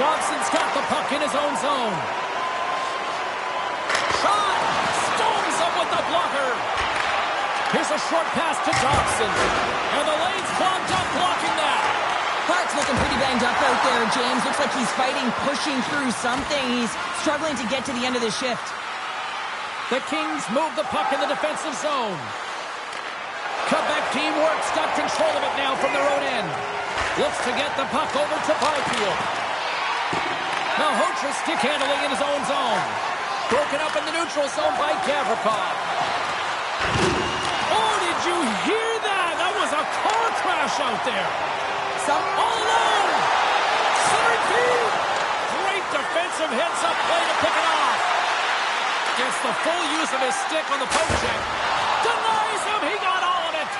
Dobson's got the puck in his own zone. Shot! Stones him with the blocker. Here's a short pass to Dobson. And the lane's clogged up blocking that. Clark's looking pretty banged up out there, James. Looks like he's fighting, pushing through something. He's struggling to get to the end of the shift. The Kings move the puck in the defensive zone. Quebec teamwork's got control of it now from their own end. Looks to get the puck over to Byfield. Now Hotra stick handling in his own zone. Broken up in the neutral zone by Gavrikov. Oh, did you hear that? That was a car crash out there. All alone. Center feed. Great defensive heads-up play to pick it off. Gets the full use of his stick on the poke check. Denies him. He got all of it.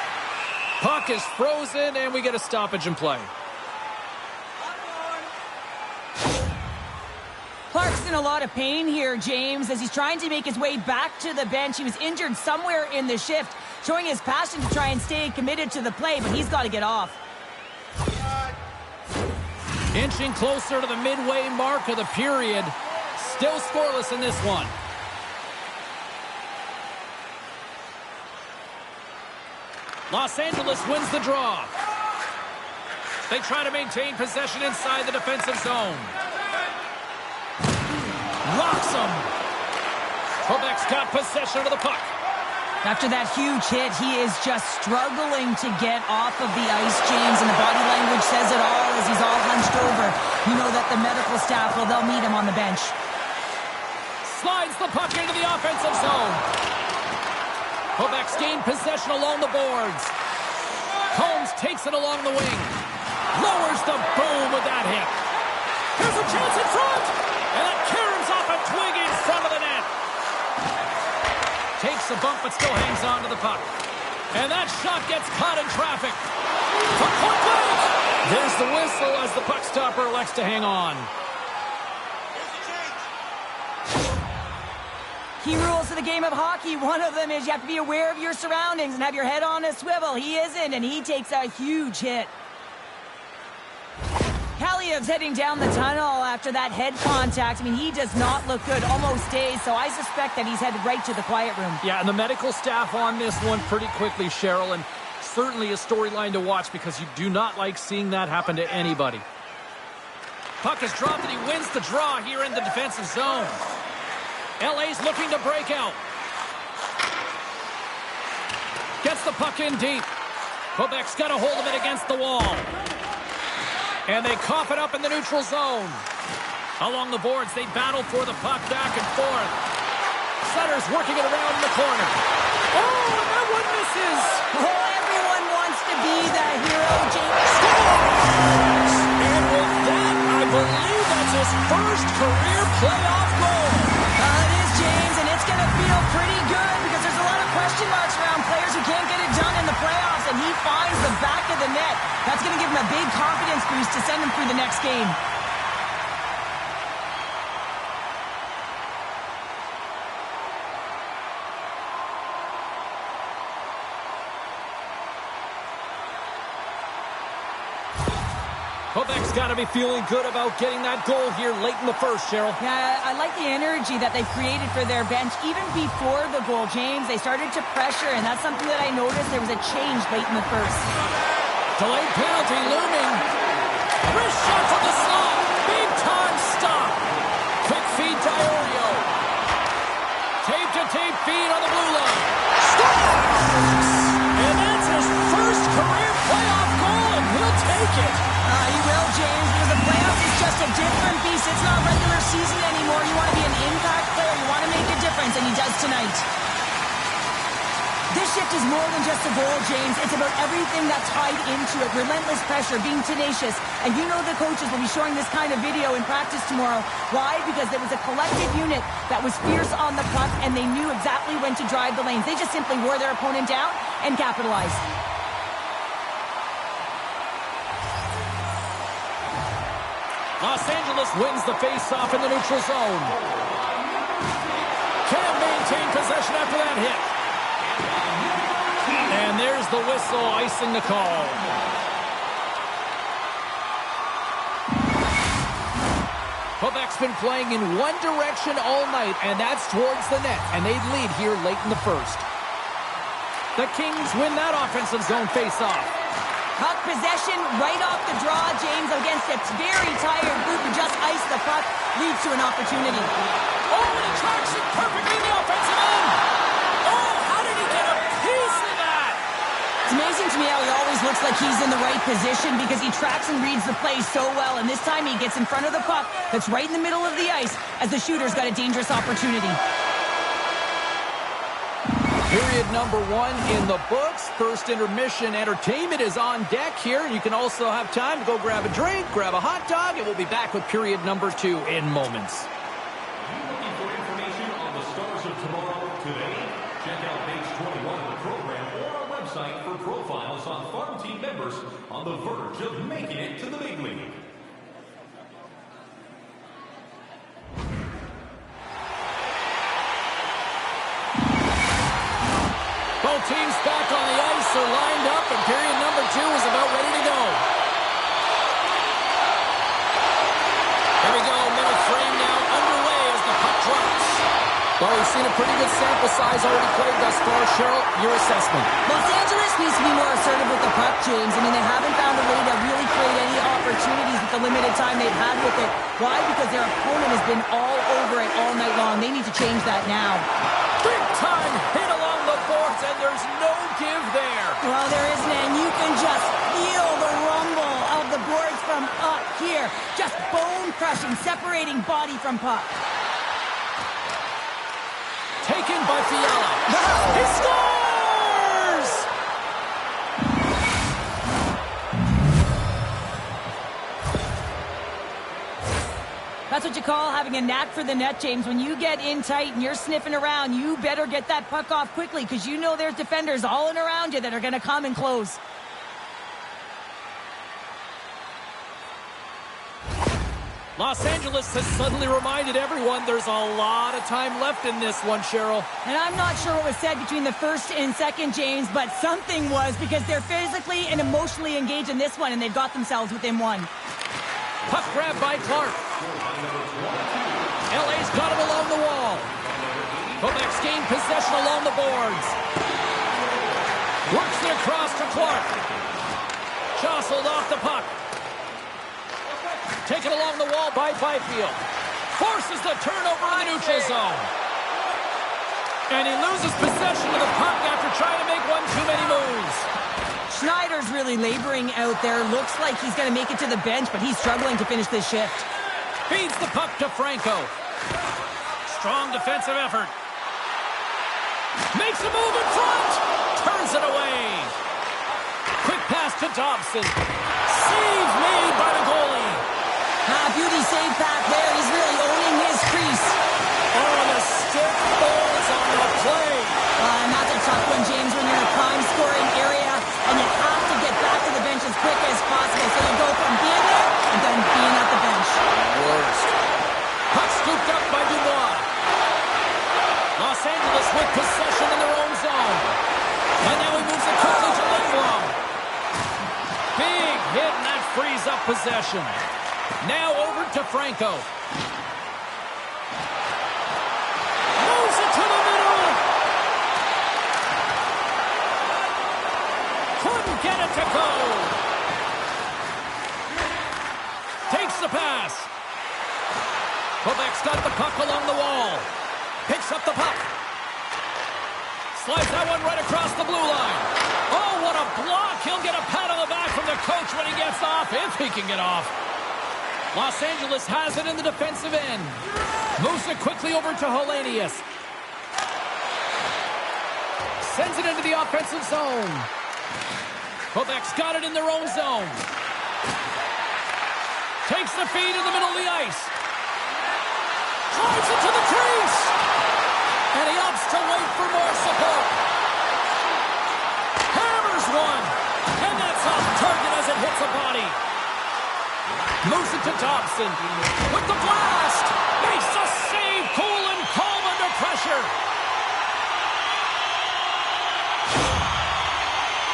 Puck is frozen, and we get a stoppage in play. Clark's in a lot of pain here, James, as he's trying to make his way back to the bench. He was injured somewhere in the shift, showing his passion to try and stay committed to the play, but he's got to get off. Inching closer to the midway mark of the period. Still scoreless in this one. Los Angeles wins the draw. They try to maintain possession inside the defensive zone. Rocks him. Quebec's got possession of the puck. After that huge hit, he is just struggling to get off of the ice, James, and the body language says it all as he's all hunched over. You know that the medical staff, well, they'll meet him on the bench. Slides the puck into the offensive zone. Quebec's gained possession along the boards. Combs takes it along the wing. Lowers the boom with that hit. Here's a chance in front. And it caroms off a twig in front of the net. Takes a bump but still hangs on to the puck. And that shot gets caught in traffic. For point blank. There's the whistle as the puck stopper elects to hang on. Key rules of the game of hockey. One of them is you have to be aware of your surroundings and have your head on a swivel. He isn't, and he takes a huge hit. Valiev's heading down the tunnel after that head contact. I mean, he does not look good, almost dazed, so I suspect that he's headed right to the quiet room. Yeah, and the medical staff on this one pretty quickly, Cheryl, and certainly a storyline to watch because you do not like seeing that happen to anybody. Puck is dropped and he wins the draw here in the defensive zone. LA's looking to break out. Gets the puck in deep. Quebec's got a hold of it against the wall. And they cough it up in the neutral zone. Along the boards, they battle for the puck back and forth. Sutter's working it around in the corner. Oh, and that one misses. Oh, everyone wants to be the hero, James. Scores! And with that, I believe that's his first career playoff goal. It is, James, and it's going to feel pretty good because there's a lot of question marks around players who can't get it done in the playoffs, and he finds the back of the net. That's going to give him a big confidence boost to send him through the next game. Quebec's got to be feeling good about getting that goal here late in the first, Cheryl. Yeah, I like the energy that they've created for their bench. Even before the goal, James, they started to pressure, and that's something that I noticed. There was a change late in the first. Delayed penalty looming. Wrist shot from the slot. Big time stop. Quick feed to Iorio. Tape-to-tape feed on the blue line. Scores! And that's his first career playoff goal, and he'll take it. He will, James, because the playoffs is just a different beast. It's not regular season anymore. You want to be an impact player. You want to make a difference, and he does tonight. This shift is more than just a goal, James. It's about everything that's tied into it. Relentless pressure, being tenacious. And you know the coaches will be showing this kind of video in practice tomorrow. Why? Because there was a collective unit that was fierce on the puck, and they knew exactly when to drive the lanes. They just simply wore their opponent down and capitalized. Los Angeles wins the face-off in the neutral zone. Can't maintain possession after that hit. And there's the whistle, icing the call. Quebec's been playing in one direction all night, and that's towards the net, and they'd lead here late in the first. The Kings win that offensive zone face-off. Puck possession right off the draw, James, against a very tired group who just iced the puck, leads to an opportunity. Oh, and he tracks it perfectly in the offensive end. Oh, how did he get a piece of that? It's amazing to me how he always looks like he's in the right position because he tracks and reads the play so well, and this time he gets in front of the puck that's right in the middle of the ice as the shooter's got a dangerous opportunity. Period number 1 in the books. First intermission entertainment is on deck here. You can also have time to go grab a drink, grab a hot dog, and we'll be back with period number 2 in moments. Looking for information on the stars of tomorrow today? Check out page 21 of the program or our website for profiles on farm team members on the verge of making it to the big league. Both teams back on the ice are lined up, and period number 2 is about ready to go. Here we go, middle frame now underway as the puck drops. Well, we've seen a pretty good sample size already played thus far. Cheryl, your assessment. Los Angeles needs to be more assertive with the puck, James. I mean, they haven't found a way to really create any opportunities with the limited time they've had with it. Why? Because their opponent has been all over it all night long. They need to change that now. Big time hit along the boards, and there's no give there. Well, there isn't, and you can just feel the rumble of the boards from up here. Just bone-crushing, separating body from puck. Taken by Fiala. He scores! That's what you call having a knack for the net, James. When you get in tight and you're sniffing around, you better get that puck off quickly because you know there's defenders all in around you that are going to come and close. Los Angeles has suddenly reminded everyone there's a lot of time left in this one, Cheryl. And I'm not sure what was said between the first and second, James, but something was because they're physically and emotionally engaged in this one, and they've got themselves within one. Puck grab by Clark. LA's got it along the wall. Quebec's gained possession along the boards. Works it across to Clark. Jostled off the puck. Taken along the wall by Byfield. Forces the turnover in the neutral zone. And he loses possession of the puck after trying to make one too many moves. Schneider's really laboring out there. Looks like he's going to make it to the bench, but he's struggling to finish this shift. Feeds the puck to Franco. Strong defensive effort. Makes a move in front. Turns it away. Quick pass to Dobson. Save made by the goalie. Beauty save back there. He's really owning his crease. Oh, the stick falls on the play. And that's a tough one, James, when you're in a prime scoring area and you have to get back to the bench as quick as possible. So you go from being there and then being at the bench. Worst. Puck scooped up by Dubois. Los Angeles with possession in their own zone. And now he moves it quickly to Lindblom. Big hit, and that frees up possession. Now over to Franco. Moves it to the middle. Couldn't get it to go. Takes the pass. Quebec's got the puck along the wall. Picks up the puck. Slides that one right across the blue line. Oh, what a block. He'll get a pat on the back from the coach when he gets off, if he can get off. Los Angeles has it in the defensive end. Moves it quickly over to Hellenius. Sends it into the offensive zone. Quebec's got it in their own zone. Takes the feed in the middle of the ice. Drives it to the crease. And he opts to wait for more support. Hammers one. And that's off target as it hits a body. Moves it to Dobson. With the blast. Makes the save. Cool and calm under pressure.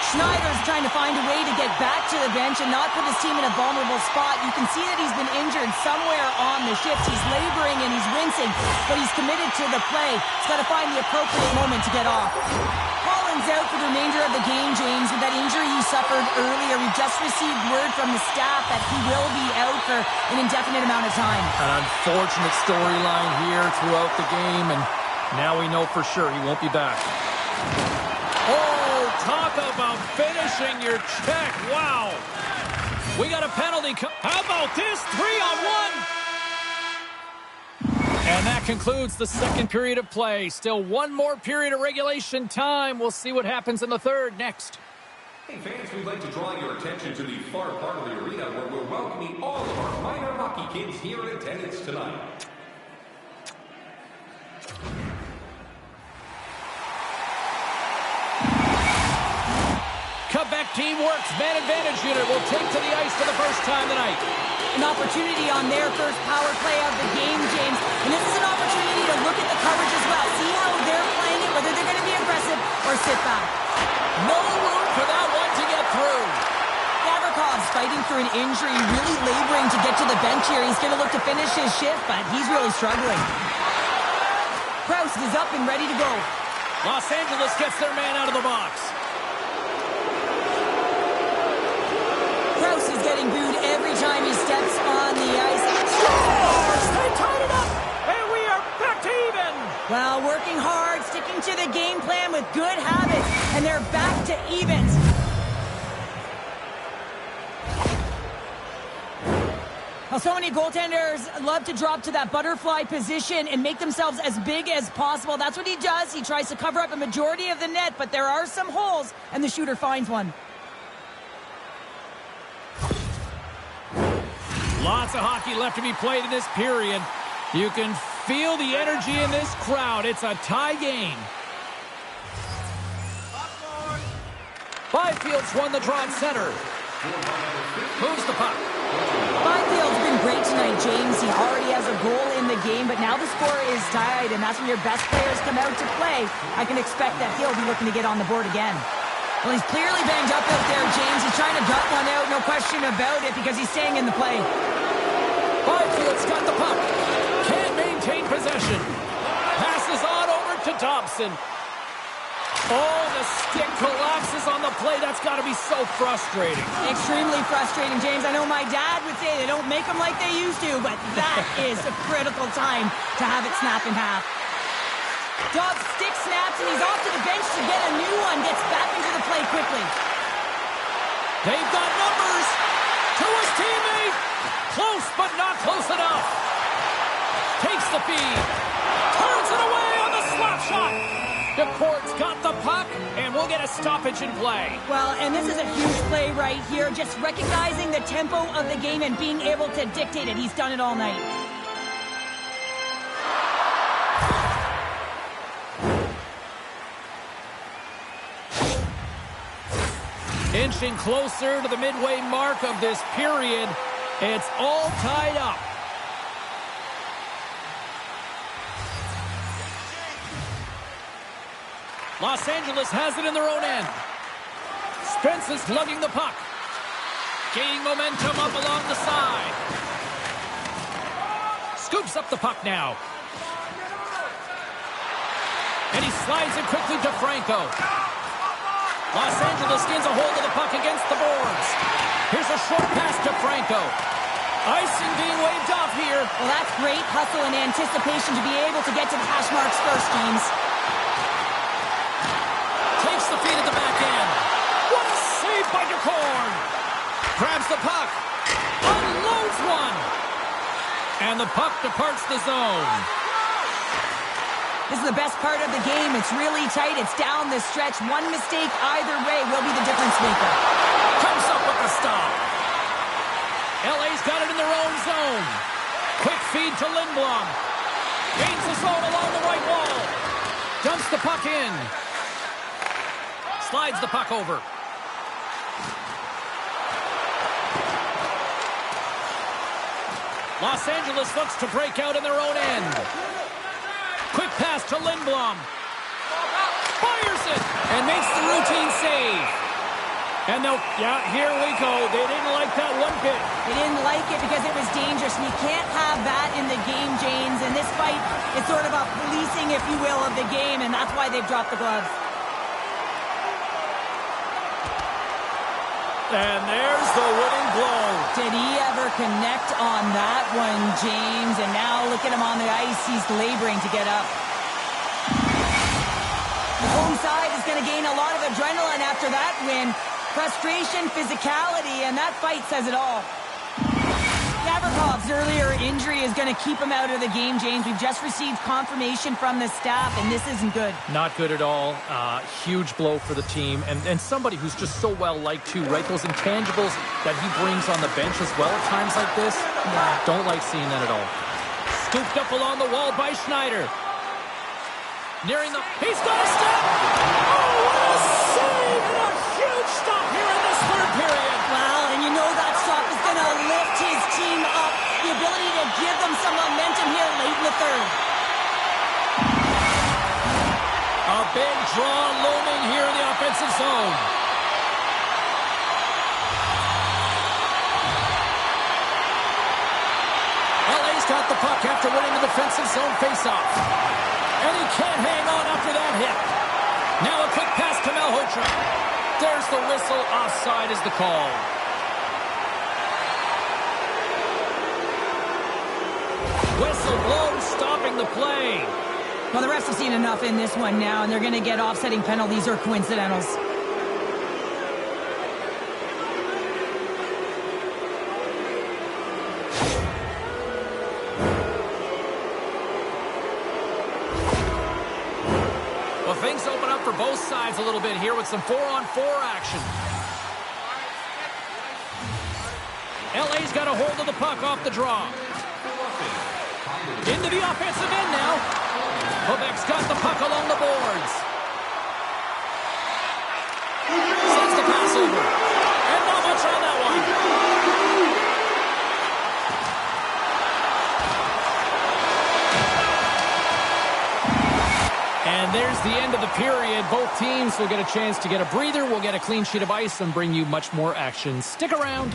Schneider's trying to find a way to get back to the bench and not put his team in a vulnerable spot. You can see that he's been injured somewhere on the shift. He's laboring and he's wincing, but he's committed to the play. He's got to find the appropriate moment to get off. Holland's out for the remainder of the game, James, with that injury he suffered earlier. We just received word from the staff that he will be out for an indefinite amount of time. An unfortunate storyline here throughout the game, and now we know for sure he won't be back. Oh, talk about finishing your check. Wow. We got a penalty. How about this? 3-on-1. And that concludes the second period of play. Still one more period of regulation time. We'll see what happens in the third next. Hey fans, we'd like to draw your attention to the far part of the arena where we're welcoming all of our minor hockey kids here in attendance tonight. Quebec team works. Man advantage unit will take to the ice for the first time tonight. An opportunity on their first power play of the game, James. And this is an opportunity to look at the coverage as well. See how they're playing it, whether they're going to be aggressive or sit back. No room for that one to get through. Gavrikhov's fighting through an injury, really laboring to get to the bench here. He's going to look to finish his shift, but he's really struggling. Krause is up and ready to go. Los Angeles gets their man out of the box. Krause is getting booed every time he steps on the ice. Scores! They tied it up, and we are back to even. Well, working hard, sticking to the game plan with good habits, and they're back to evens. Well, so many goaltenders love to drop to that butterfly position and make themselves as big as possible. That's what he does. He tries to cover up a majority of the net, but there are some holes, and the shooter finds one. Lots of hockey left to be played in this period. You can feel the energy in this crowd. It's a tie game. Byfield's won the draw at center. Moves the puck. Byfield's been great tonight, James. He already has a goal in the game, but now the score is tied, and that's when your best players come out to play. I can expect that he'll be looking to get on the board again. Well, he's clearly banged up out there, James. He's trying to gut one out, no question about it, because he's staying in the play. Byfield's got the puck. Can't maintain possession. Passes on over to Dobson. Oh, the stick collapses on the play. That's got to be so frustrating. Extremely frustrating, James. I know my dad would say they don't make them like they used to, but that is a critical time to have it snap in half. Dobbs stick snaps, and he's off to the bench to get a new one. Gets back into the play quickly. They've got numbers to his teammate. Close, but not close enough. Takes the feed. Turns it away on the slap shot. DeCourt's got the puck, and we'll get a stoppage in play. Well, and this is a huge play right here. Just recognizing the tempo of the game and being able to dictate it. He's done it all night. Inching closer to the midway mark of this period. It's all tied up. Los Angeles has it in their own end. Spence is lugging the puck. Gaining momentum up along the side. Scoops up the puck now. And he slides it quickly to Franco. Los Angeles gains a hold of the puck against the boards. Here's a short pass to Franco. Icing being waved off here. Well, that's great hustle and anticipation to be able to get to the hash marks first, James. Takes the feed at the back end. What a save by DeCourt. Grabs the puck. Unloads one. And the puck departs the zone. This is the best part of the game. It's really tight. It's down the stretch. One mistake either way will be the difference maker. Comes up with the stop. LA's got it in their own zone. Quick feed to Lindblom. Gains the zone along the right wall. Dumps the puck in. Slides the puck over. Los Angeles looks to break out in their own end. Quick pass to Lindblom. Fires it and makes the routine save. And here we go. They didn't like that one bit. They didn't like it because it was dangerous, and you can't have that in the game, James. And this fight is sort of a policing, if you will, of the game, and that's why they've dropped the gloves. And there's the winning blow. Did he ever connect on that one, James? And now look at him on the ice. He's laboring to get up. The home side is going to gain a lot of adrenaline after that win. Frustration, physicality, and that fight says it all. Gavrikoff's earlier injury is going to keep him out of the game, James. We've just received confirmation from the staff, and this isn't good. Not good at all. Huge blow for the team. And somebody who's just so well-liked, too, right? Those intangibles that he brings on the bench as well at times like this. Yeah. Don't like seeing that at all. Scooped up along the wall by Schneider. Nearing the... He's got a stop! Oh, what a save! And a huge stop here in this third period. Well, and you know that stop is going to lift his team up. The ability to give them some momentum here late in the third. A big draw looming here in the offensive zone. LA's got the puck after winning the defensive zone faceoff. And he can't hang on after that hit. Now a quick pass to Malhotra. There's the whistle. Offside is the call. Whistle blown, stopping the play. Well, the refs have seen enough in this one now, and they're going to get offsetting penalties or coincidentals. Well, things open up for both sides a little bit here with some 4-on-4 action. LA's got a hold of the puck off the draw. Into the offensive end now. Quebec's got the puck along the boards. Sends the pass over. And not much on that one. And there's the end of the period. Both teams will get a chance to get a breather. We'll get a clean sheet of ice and bring you much more action. Stick around.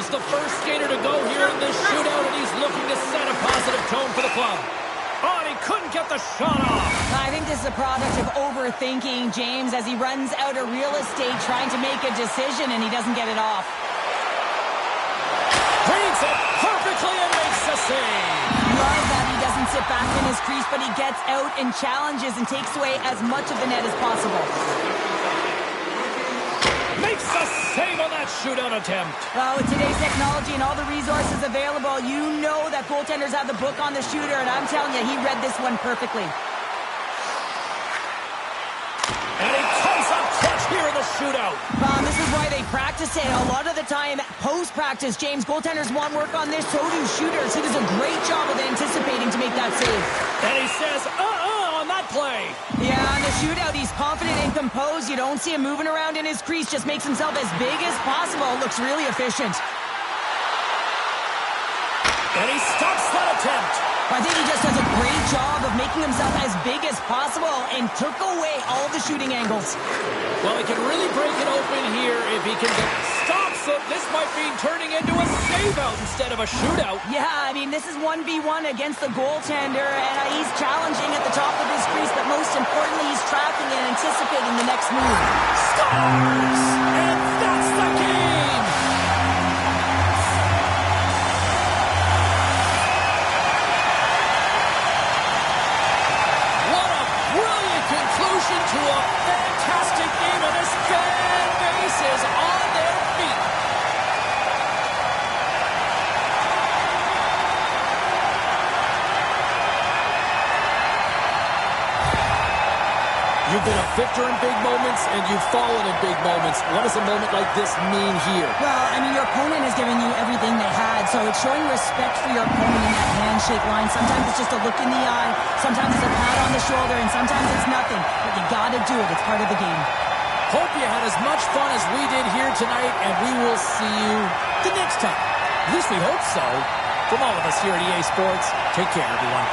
was the first skater to go here in this shootout, and he's looking to set a positive tone for the club. Oh, and he couldn't get the shot off. I think this is a product of overthinking, James, as he runs out of real estate trying to make a decision, and he doesn't get it off. Reads it perfectly and makes the save. Love that he doesn't sit back in his crease, but he gets out and challenges and takes away as much of the net as possible. Makes the save on that shootout attempt. Well, with today's technology and all the resources available, you know that goaltenders have the book on the shooter, and I'm telling you, he read this one perfectly. And he comes up clutch here in the shootout. This is why they practice it. A lot of the time, post-practice, James, goaltenders want work on this, so do shooters. He does a great job of anticipating to make that save. And he says, on that play. Yeah, on the shootout, he's confident and composed. You don't see him moving around in his crease, just makes himself as big as possible. Looks really efficient. And he stops that attempt. I think he just does a great job of making himself as big as possible and took away all the shooting angles. Well, he can really break it open here if he can stops it. This might be turning into a save-out instead of a shootout. Yeah, I mean, this is 1v1 against the goaltender, and he's challenging at the top of his crease, but most importantly, he's tracking and anticipating the next move. Scores! And that's the game! What a brilliant conclusion to a fantastic game, and this fan base is on their feet. You've been a victor in big moments, and you've fallen in big moments. What does a moment like this mean here? Well, I mean, your opponent has given you everything they had, so it's showing respect for your opponent in that handshake line. Sometimes it's just a look in the eye, sometimes it's a pat on the shoulder, and sometimes it's nothing. But you gotta do it. It's part of the game. Hope you had as much fun as we did here tonight, and we will see you the next time. At least we hope so. From all of us here at EA Sports, take care, everyone.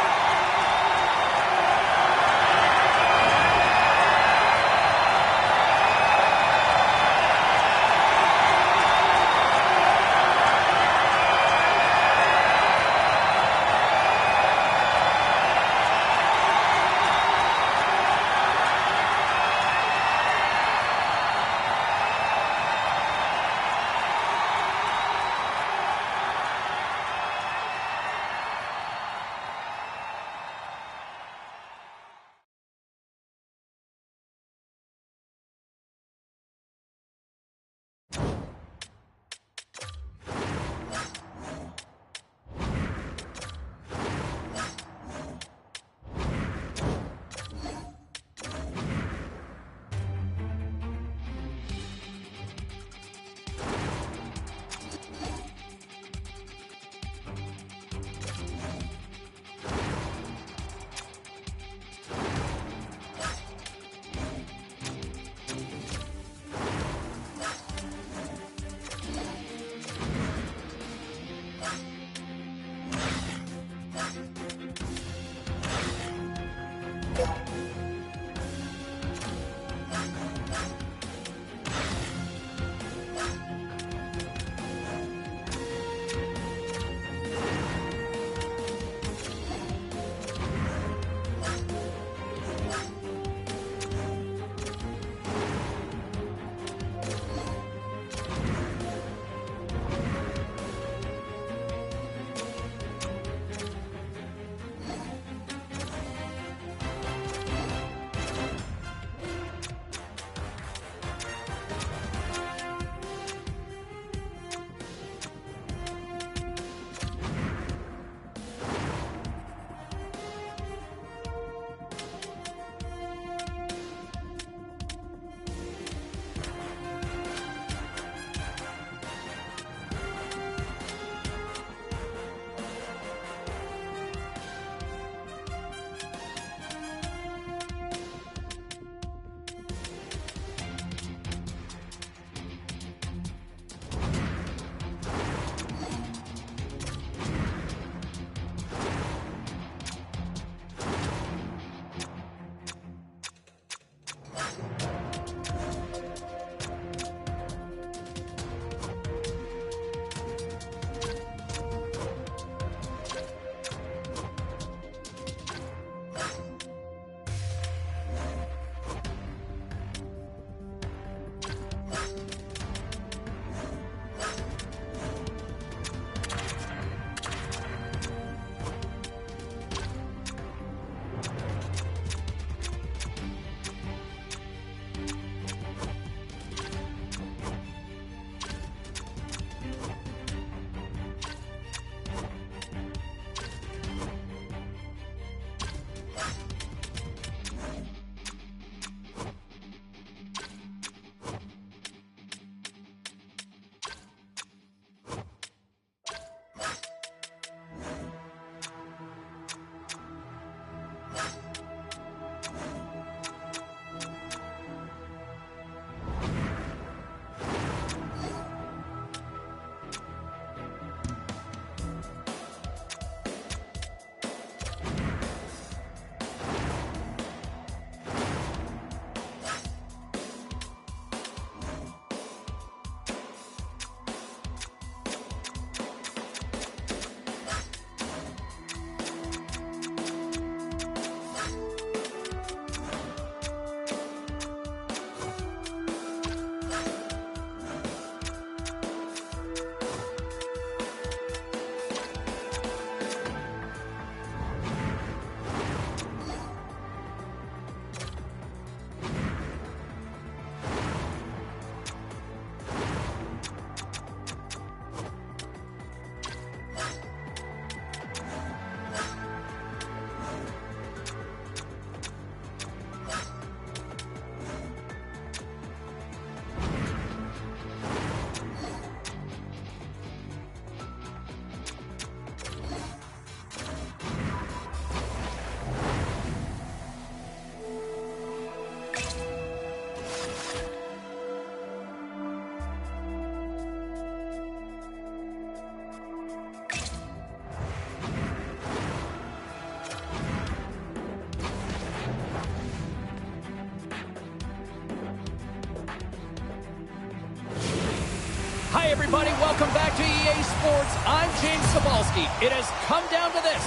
Hey everybody, welcome back to EA Sports. I'm James Cebulski. It has come down to this.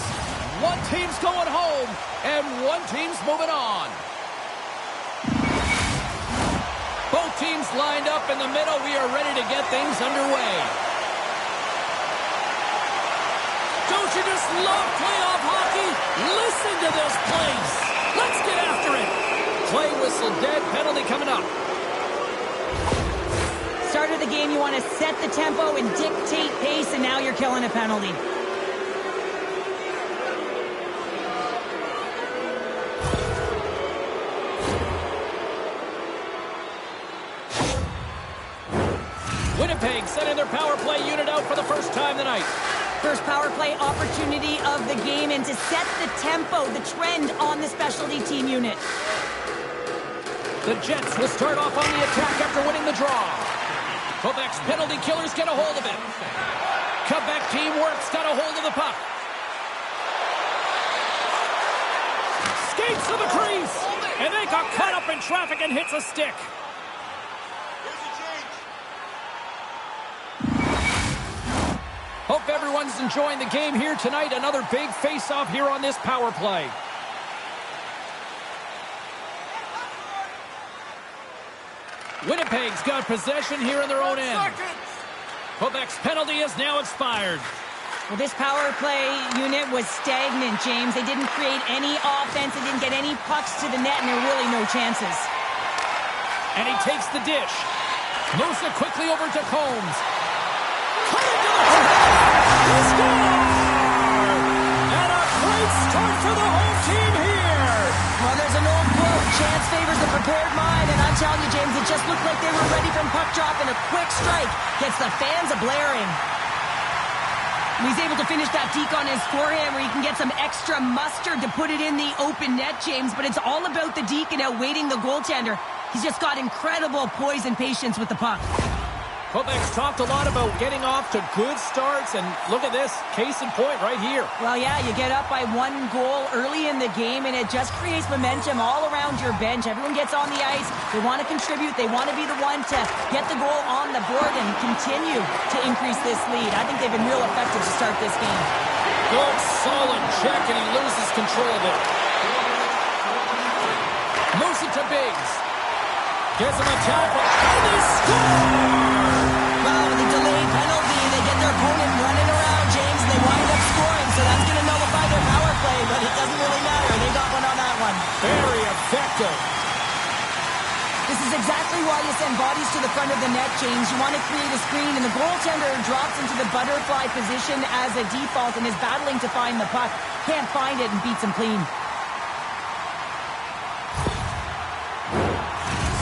One team's going home, and one team's moving on. Both teams lined up in the middle. We are ready to get things underway. Don't you just love playoff hockey? Listen to this place. Let's get after it. Play whistle dead, penalty coming up. Start of the game, you want to set the tempo and dictate pace, and now you're killing a penalty. Winnipeg sending their power play unit out for the first time tonight. First power play opportunity of the game, and to set the tempo, the trend on the specialty team unit. The Jets will start off on the attack after winning the draw. Quebec's penalty killers get a hold of it. Quebec teamwork's got a hold of the puck. Skates to the crease, and they got caught up in traffic and hits a stick. Hope everyone's enjoying the game here tonight. Another big face-off here on this power play. Winnipeg's got possession here in their own end. Quebec's penalty is now expired. Well, this power play unit was stagnant, James. They didn't create any offense. They didn't get any pucks to the net, and there were really no chances. And he takes the dish. Moves it quickly over to Combs. Cut into the he scored! And a great start for the home team here. Well, there's an old quote, chance favors the prepared mind, and I'm telling you, James, it just looked like they were ready from puck drop, and a quick strike gets the fans a-blaring. He's able to finish that deke on his forehand where he can get some extra mustard to put it in the open net, James, but it's all about the deke and outweighting the goaltender. He's just got incredible poise and patience with the puck. Quebec's talked a lot about getting off to good starts, and look at this, case in point right here. Well, yeah, you get up by 1 goal early in the game, and it just creates momentum all around your bench. Everyone gets on the ice. They want to contribute. They want to be the one to get the goal on the board and continue to increase this lead. I think they've been real effective to start this game. Good, solid check, and he loses control of it. Moves it to Biggs. Gets him a tackle, and they score! Well, with the delayed penalty, they get their opponent running around, James, and they wind up scoring, so that's going to nullify their power play, but it doesn't really matter. They got one on that one. Very effective. This is exactly why you send bodies to the front of the net, James. You want to create a screen, and the goaltender drops into the butterfly position as a default and is battling to find the puck. Can't find it and beats him clean.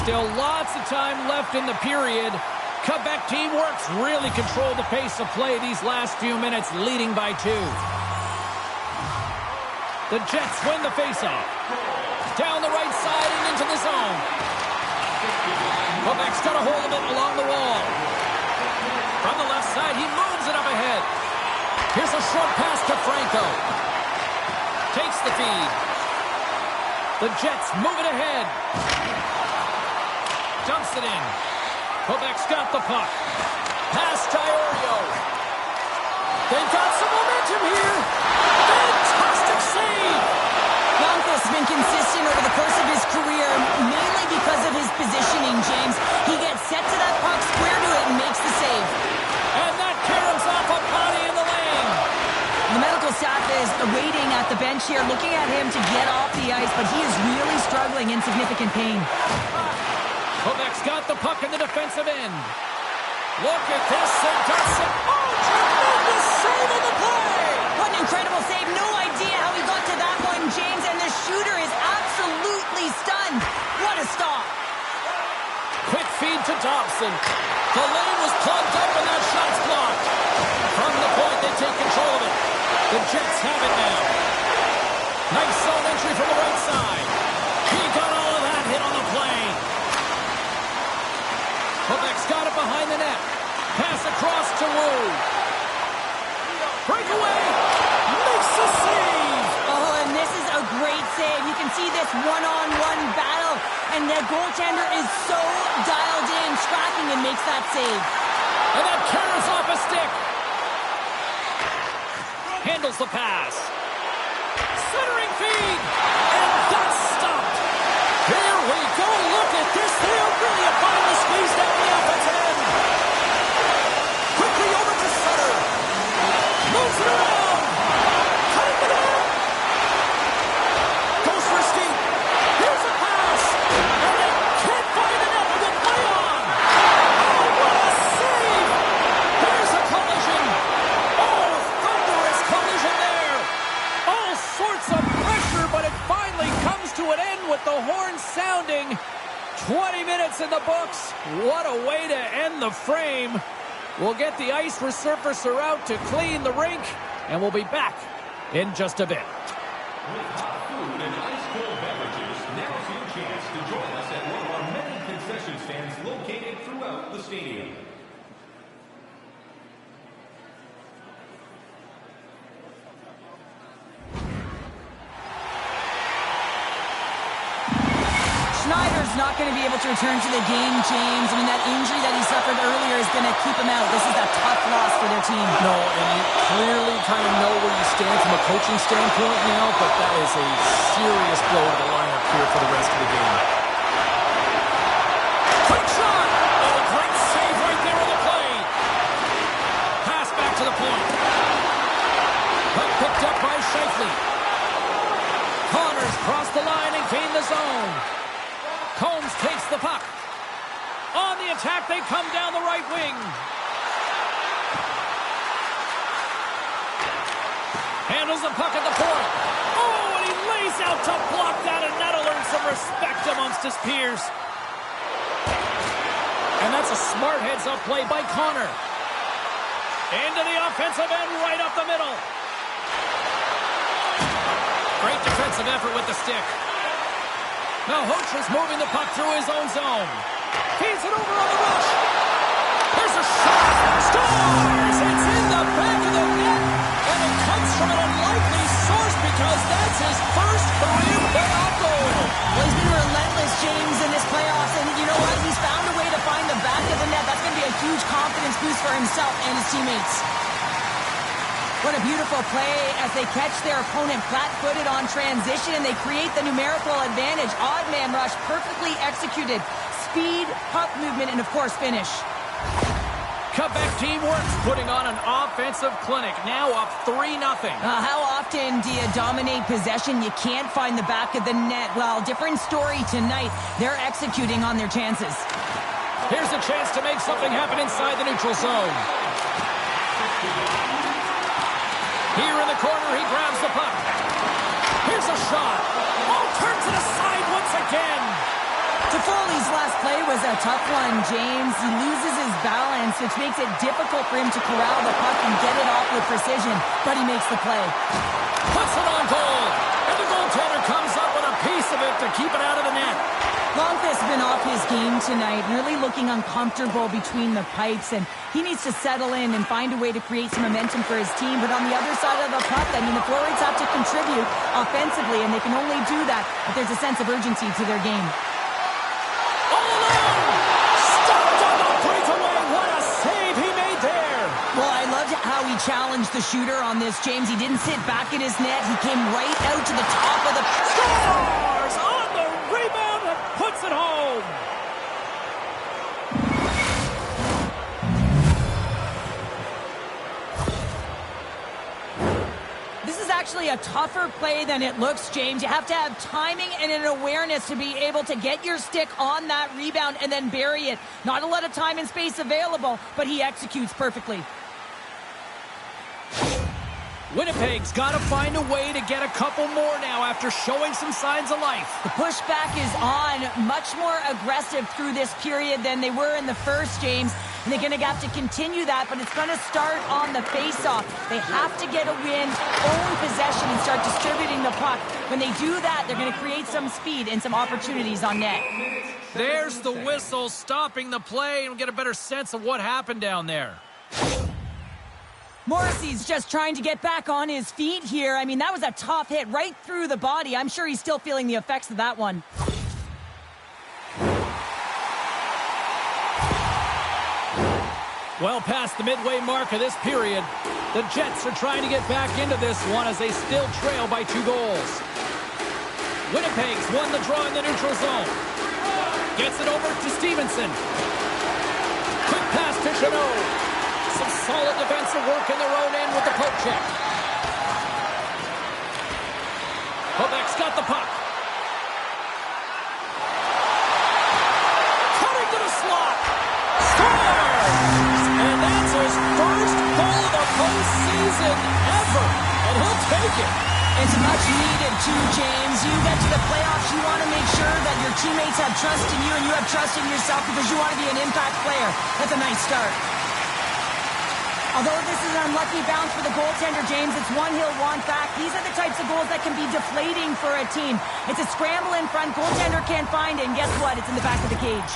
Still lots of time left in the period. Quebec teamwork's really controlled the pace of play these last few minutes, leading by 2. The Jets win the faceoff. Down the right side and into the zone. Quebec's got a hold of it along the wall. From the left side, he moves it up ahead. Here's a short pass to Franco. Takes the feed. The Jets move it ahead. Dumps it in. Quebec's got the puck. Pass to Iorio. They've got some momentum here. Fantastic save. Lundqvist's been consistent over the course of his career, mainly because of his positioning, James. He gets set to that puck, square to it, and makes the save. And that caroms off a body in the lane. The medical staff is waiting at the bench here, looking at him to get off the ice, but he is really struggling in significant pain. Quebec's got the puck in the defensive end. Look at this, and does it. Oh, tremendous save on the play! What an incredible save. No idea how he got to that one, James, and the shooter is absolutely stunned. What a stop. Quick feed to Dobson. The lane was plugged up, and that shot's blocked. From the point, they take control of it. The Jets have it now. Nice zone entry from the right side. He got all of that hit on the play. Quebec's got it behind the net. Pass across to Wu. Breakaway. Makes the save. Oh, and this is a great save. You can see this one-on-one battle, and the goaltender is so dialed in, tracking and makes that save. And that carries off a stick. Handles the pass. Centering feed. And that's stopped. Here we go. Look at this. They are really finally squeezed down the offensive end. Quickly over to Sutter. Moves it around. Cutting to the net. Goes for a steep. Here's a pass. And they can't find the net with a play on. Oh, what a save. There's a collision. Oh, thunderous collision there. All sorts of pressure, but it finally comes to an end with the horn sounding. 20 minutes in the books. What a way to end the frame. We'll get the ice resurfacer out to clean the rink, and we'll be back in just a bit. With hot food and ice-cold beverages, now's your chance to join us at one of our many concession stands located throughout the stadium. Schneider's not going to be able to return to the game, James. I mean, that injury that he suffered earlier is going to keep him out. This is a tough loss for their team. No, and you clearly kind of know where you stand from a coaching standpoint now, but that is a serious blow to the lineup here for the rest of the game. Quick shot! Oh, great save right there on the play. Pass back to the point. Puck picked up by Scheifele. Connors crossed the line and gained the zone. Combs takes the puck. On the attack, they come down the right wing. Handles the puck at the point. Oh, and he lays out to block that, and that'll earn some respect amongst his peers. And that's a smart heads-up play by Connor. Into the offensive end, right up the middle. Great defensive effort with the stick. Now Hocher's moving the puck through his own zone. Feeds it over on the rush. There's a shot. Scores! It's in the back of the net. And it comes from an unlikely source because that's his first career playoff goal. Well, he's been relentless, James, in this playoffs. And you know what? He's found a way to find the back of the net. That's going to be a huge confidence boost for himself and his teammates. What a beautiful play as they catch their opponent flat-footed on transition and they create the numerical advantage. Odd man rush, perfectly executed. Speed, puck movement, and of course finish. Quebec team works, putting on an offensive clinic. Now up 3-0. How often do you dominate possession? You can't find the back of the net. Well, different story tonight. They're executing on their chances. Here's a chance to make something happen inside the neutral zone. Here in the corner, he grabs the puck. Here's a shot. Oh, turns it aside once again. Toffoli's last play was a tough one, James. He loses his balance, which makes it difficult for him to corral the puck and get it off with precision, but he makes the play. Puts it on goal, and the goaltender comes up with a piece of it to keep it out of the net. Longfist's been off his game tonight, really looking uncomfortable between the pipes, and he needs to settle in and find a way to create some momentum for his team. But on the other side of the puck, I mean, the forwards have to contribute offensively, and they can only do that if there's a sense of urgency to their game. All alone! Stopped on the breakaway! What a save he made there! Well, I loved how he challenged the shooter on this, James. He didn't sit back in his net. He came right out to the top of the... Scores! On the rebound and puts it home! This is actually a tougher play than it looks, James. You have to have timing and an awareness to be able to get your stick on that rebound and then bury it. Not a lot of time and space available, but he executes perfectly. Winnipeg's got to find a way to get a couple more now after showing some signs of life. The pushback is on, much more aggressive through this period than they were in the first, James. And they're going to have to continue that, but it's going to start on the face-off. They have to get a win, own possession, and start distributing the puck. When they do that, they're going to create some speed and some opportunities on net. There's the whistle stopping the play, and we'll get a better sense of what happened down there. Morrissey's just trying to get back on his feet here. I mean, that was a tough hit right through the body. I'm sure he's still feeling the effects of that one. Well past the midway mark of this period, the Jets are trying to get back into this one as they still trail by 2 goals. Winnipeg's won the draw in the neutral zone. Gets it over to Stevenson. Quick pass to Chanot. Some solid defensive work in their own end with the poke check. Quebec's got the puck. Cutting to the slot. Scores! And that's his first goal of the postseason ever. And he'll take it. It's much needed too, James. You get to the playoffs, you want to make sure that your teammates have trust in you and you have trust in yourself because you want to be an impact player. That's a nice start. Although this is an unlucky bounce for the goaltender, James, it's one he'll want back. These are the types of goals that can be deflating for a team. It's a scramble in front, goaltender can't find it, and guess what? It's in the back of the cage.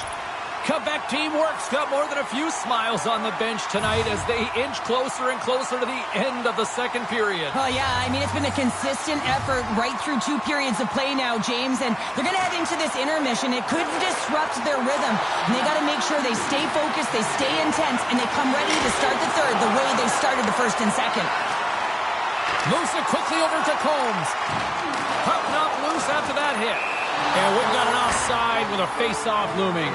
Quebec teamwork's got more than a few smiles on the bench tonight as they inch closer and closer to the end of the second period. Oh, yeah, I mean, it's been a consistent effort right through 2 periods of play now, James, and they're going to head into this intermission. It could disrupt their rhythm, and they got to make sure they stay focused, they stay intense, and they come ready to start the third the way they started the first and second. Moves it quickly over to Combs. Puck not loose after that hit. And we've got an offside with a face-off looming.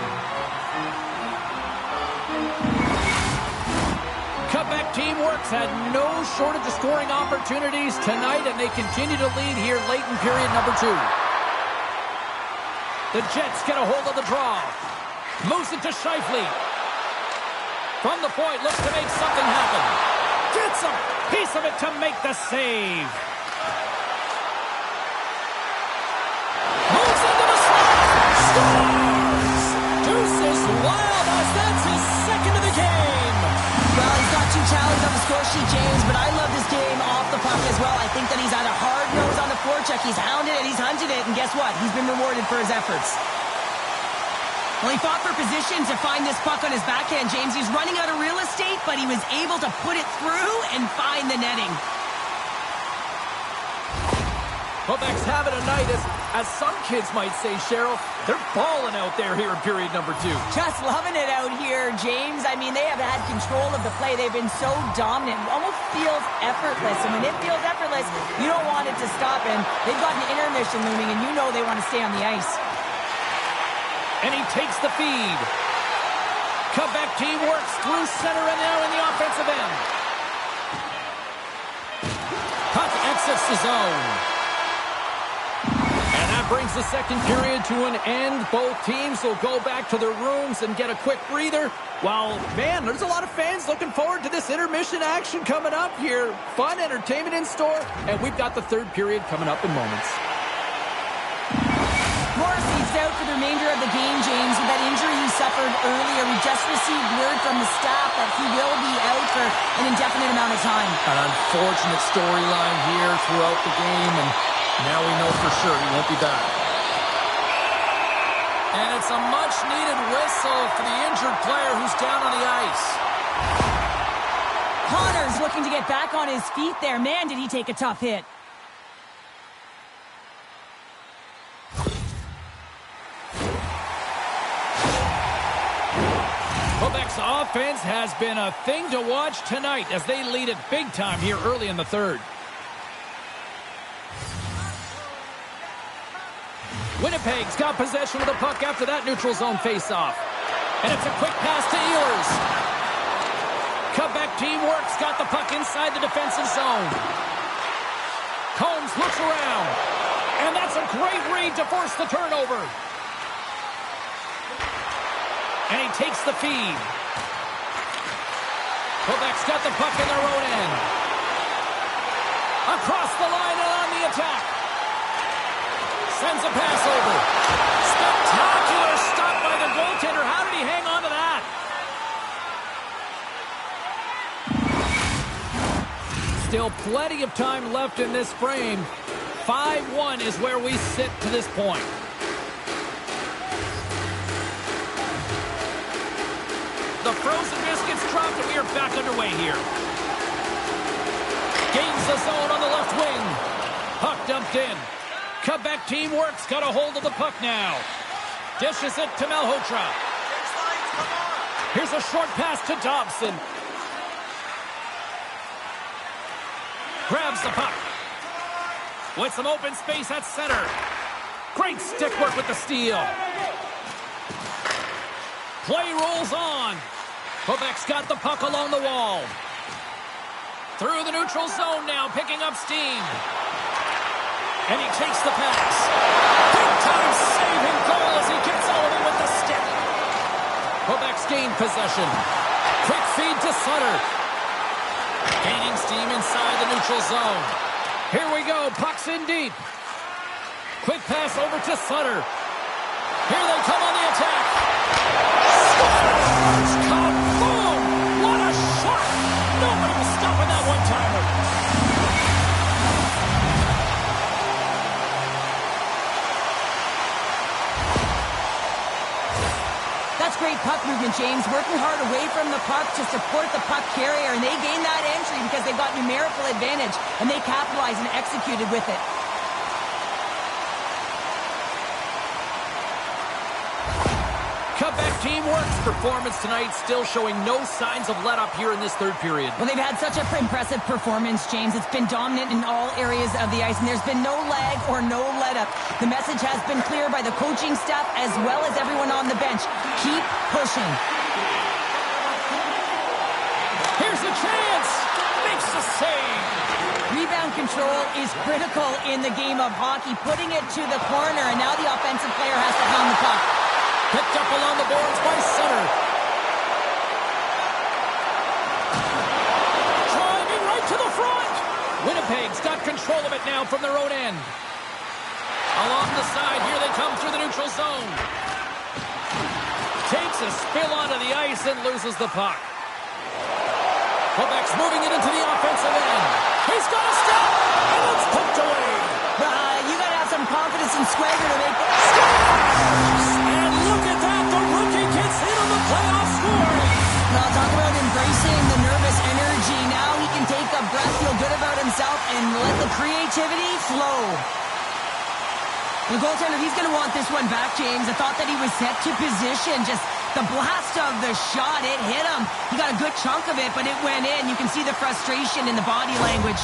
Quebec teamwork's had no shortage of scoring opportunities tonight, and they continue to lead here late in period number 2. The Jets get a hold of the draw. Moves it to Scheifele. From the point, looks to make something happen. Gets a piece of it to make the save. Moves into the slot. Scores! Deuce is wild as that's his second of the game. Well, he's got 2 tallies on the score sheet, James, but I love this game off the puck as well. I think that he's had a hard nose on the forecheck. He's hounded it, he's hunted it, and guess what? He's been rewarded for his efforts. Well, he fought for position to find this puck on his backhand, James. He's running out of real estate, but he was able to put it through and find the netting. Quebec's having a night, as some kids might say, Cheryl. They're balling out there here in period number 2. Just loving it out here, James. I mean, they have had control of the play. They've been so dominant. It almost feels effortless. And when it feels effortless, you don't want it to stop. And they've got an intermission looming, and you know they want to stay on the ice. And he takes the feed. Quebec team works through center and now in the offensive end. Puck exits the zone. And that brings the second period to an end. Both teams will go back to their rooms and get a quick breather. While, man, there's a lot of fans looking forward to this intermission action coming up here. Fun entertainment in store. And we've got the third period coming up in moments. Morrissey's out for the remainder of the game, James, with that injury he suffered earlier. We just received word from the staff that he will be out for an indefinite amount of time. An unfortunate storyline here throughout the game, and now we know for sure he won't be back. And it's a much-needed whistle for the injured player who's down on the ice. Connor's looking to get back on his feet there. Man, did he take a tough hit. Quebec's offense has been a thing to watch tonight as they lead it big time here early in the third. Winnipeg's got possession of the puck after that neutral zone faceoff. And it's a quick pass to Ehlers. Quebec teamwork's got the puck inside the defensive zone. Combs looks around. And that's a great read to force the turnover. And he takes the feed. Quebec's got the puck in their own end. Across the line and on the attack. Sends a pass over. Spectacular stop by the goaltender. How did he hang on to that? Still plenty of time left in this frame. 5-1 is where we sit to this point. The frozen biscuits dropped and we are back underway here. Gains the zone on the left wing. Puck dumped in. Quebec teamwork's got a hold of the puck now. Dishes it to Malhotra. Here's a short pass to Dobson. Grabs the puck. With some open space at center. Great stick work with the steal. Play rolls on. Quebec's got the puck along the wall. Through the neutral zone now, picking up steam. And he takes the pass. Big time saving goal as he gets all of it with the stick. Quebec's gained possession. Quick feed to Sutter. Gaining steam inside the neutral zone. Here we go, puck's in deep. Quick pass over to Sutter. Here they come on the attack. Scores! Kaboom! What a shot! Nobody was stopping that one-timer. That's great puck movement, James. Working hard away from the puck to support the puck carrier, and they gained that entry because they got numerical advantage, and they capitalized and executed with it. Quebec teamwork's performance tonight still showing no signs of let-up here in this third period. Well, they've had such an impressive performance, James. It's been dominant in all areas of the ice, and there's been no lag or no let-up. The message has been clear by the coaching staff as well as everyone on the bench. Keep pushing. Here's a chance. Makes the save. Rebound control is critical in the game of hockey. Putting it to the corner, and now the offensive player has to pound the puck. Picked up along the boards by Sutter. Driving right to the front. Winnipeg's got control of it now from their own end. Along the side, here they come through the neutral zone. Takes a spill onto the ice and loses the puck. Quebec's moving it into the offensive end. He's got a step, and it's poked away. You got to have some confidence and swagger to make it. And look at that, the rookie gets hit on the playoff score. Now talk about embracing the nervous energy. Now he can take a breath, feel good about himself, and let the creativity flow. The goaltender, he's going to want this one back, James. I thought that he was set to position. Just the blast of the shot, it hit him. He got a good chunk of it, but it went in. You can see the frustration in the body language.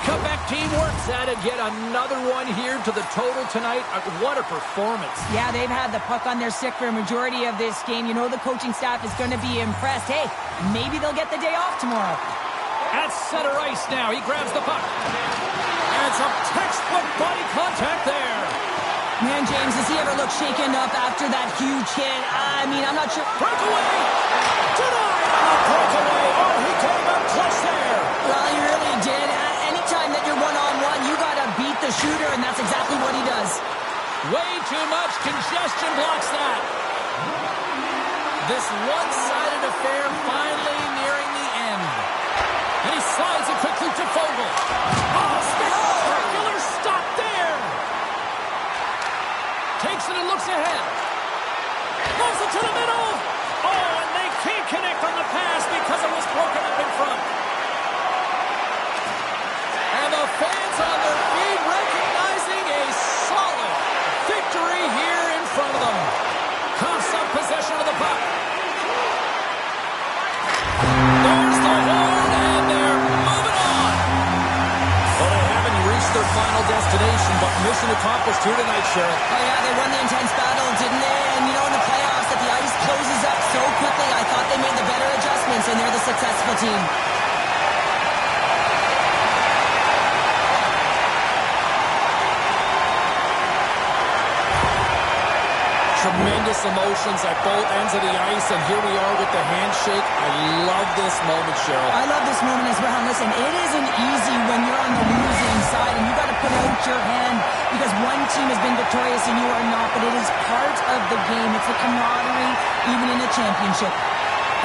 Quebec teamwork's added yet another one here to the total tonight. What a performance. Yeah, they've had the puck on their stick for a majority of this game. You know the coaching staff is going to be impressed. Hey, maybe they'll get the day off tomorrow. At center ice now, he grabs the puck. And some textbook body contact there. Man, James, does he ever look shaken up after that huge hit? I mean, I'm not sure. Breakaway! Denied on the breakaway! Oh, he came up close there! Well, he really did. Anytime that you're one-on-one, you got to beat the shooter, and that's exactly what he does. Way too much congestion blocks that. This one-sided affair finally nearing the end. And he slides it quickly to Fogle. Oh, spectacular stop there! Takes it and looks ahead. Moves it to the middle. Oh, and they can't connect on the pass because it was broken up in front. And the fans on their feet recognizing a solid victory here in front of them. Coughs up possession of the puck. There's the horn, and they're moving on. Well, they haven't reached their final destination, but mission accomplished here tonight, Cheryl. Oh, yeah, they won the intense battle, didn't they? And, you know, in the playoffs, that the ice closes up so quickly, I thought they made the better adjustments, and they're the successful team. Tremendous emotions at both ends of the ice, and here we are with the handshake. I love this moment, Cheryl. I love this moment as well. Listen, it isn't easy when you're on the losing side, and you got to put out your hand because one team has been victorious and you are not, but it is part of the game. It's a camaraderie, even in a championship.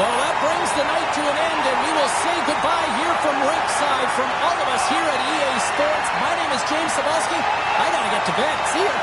Well, that brings the night to an end, and we will say goodbye here from ringside from all of us here at EA Sports. My name is James Cebulski. I got to get to bed. See you.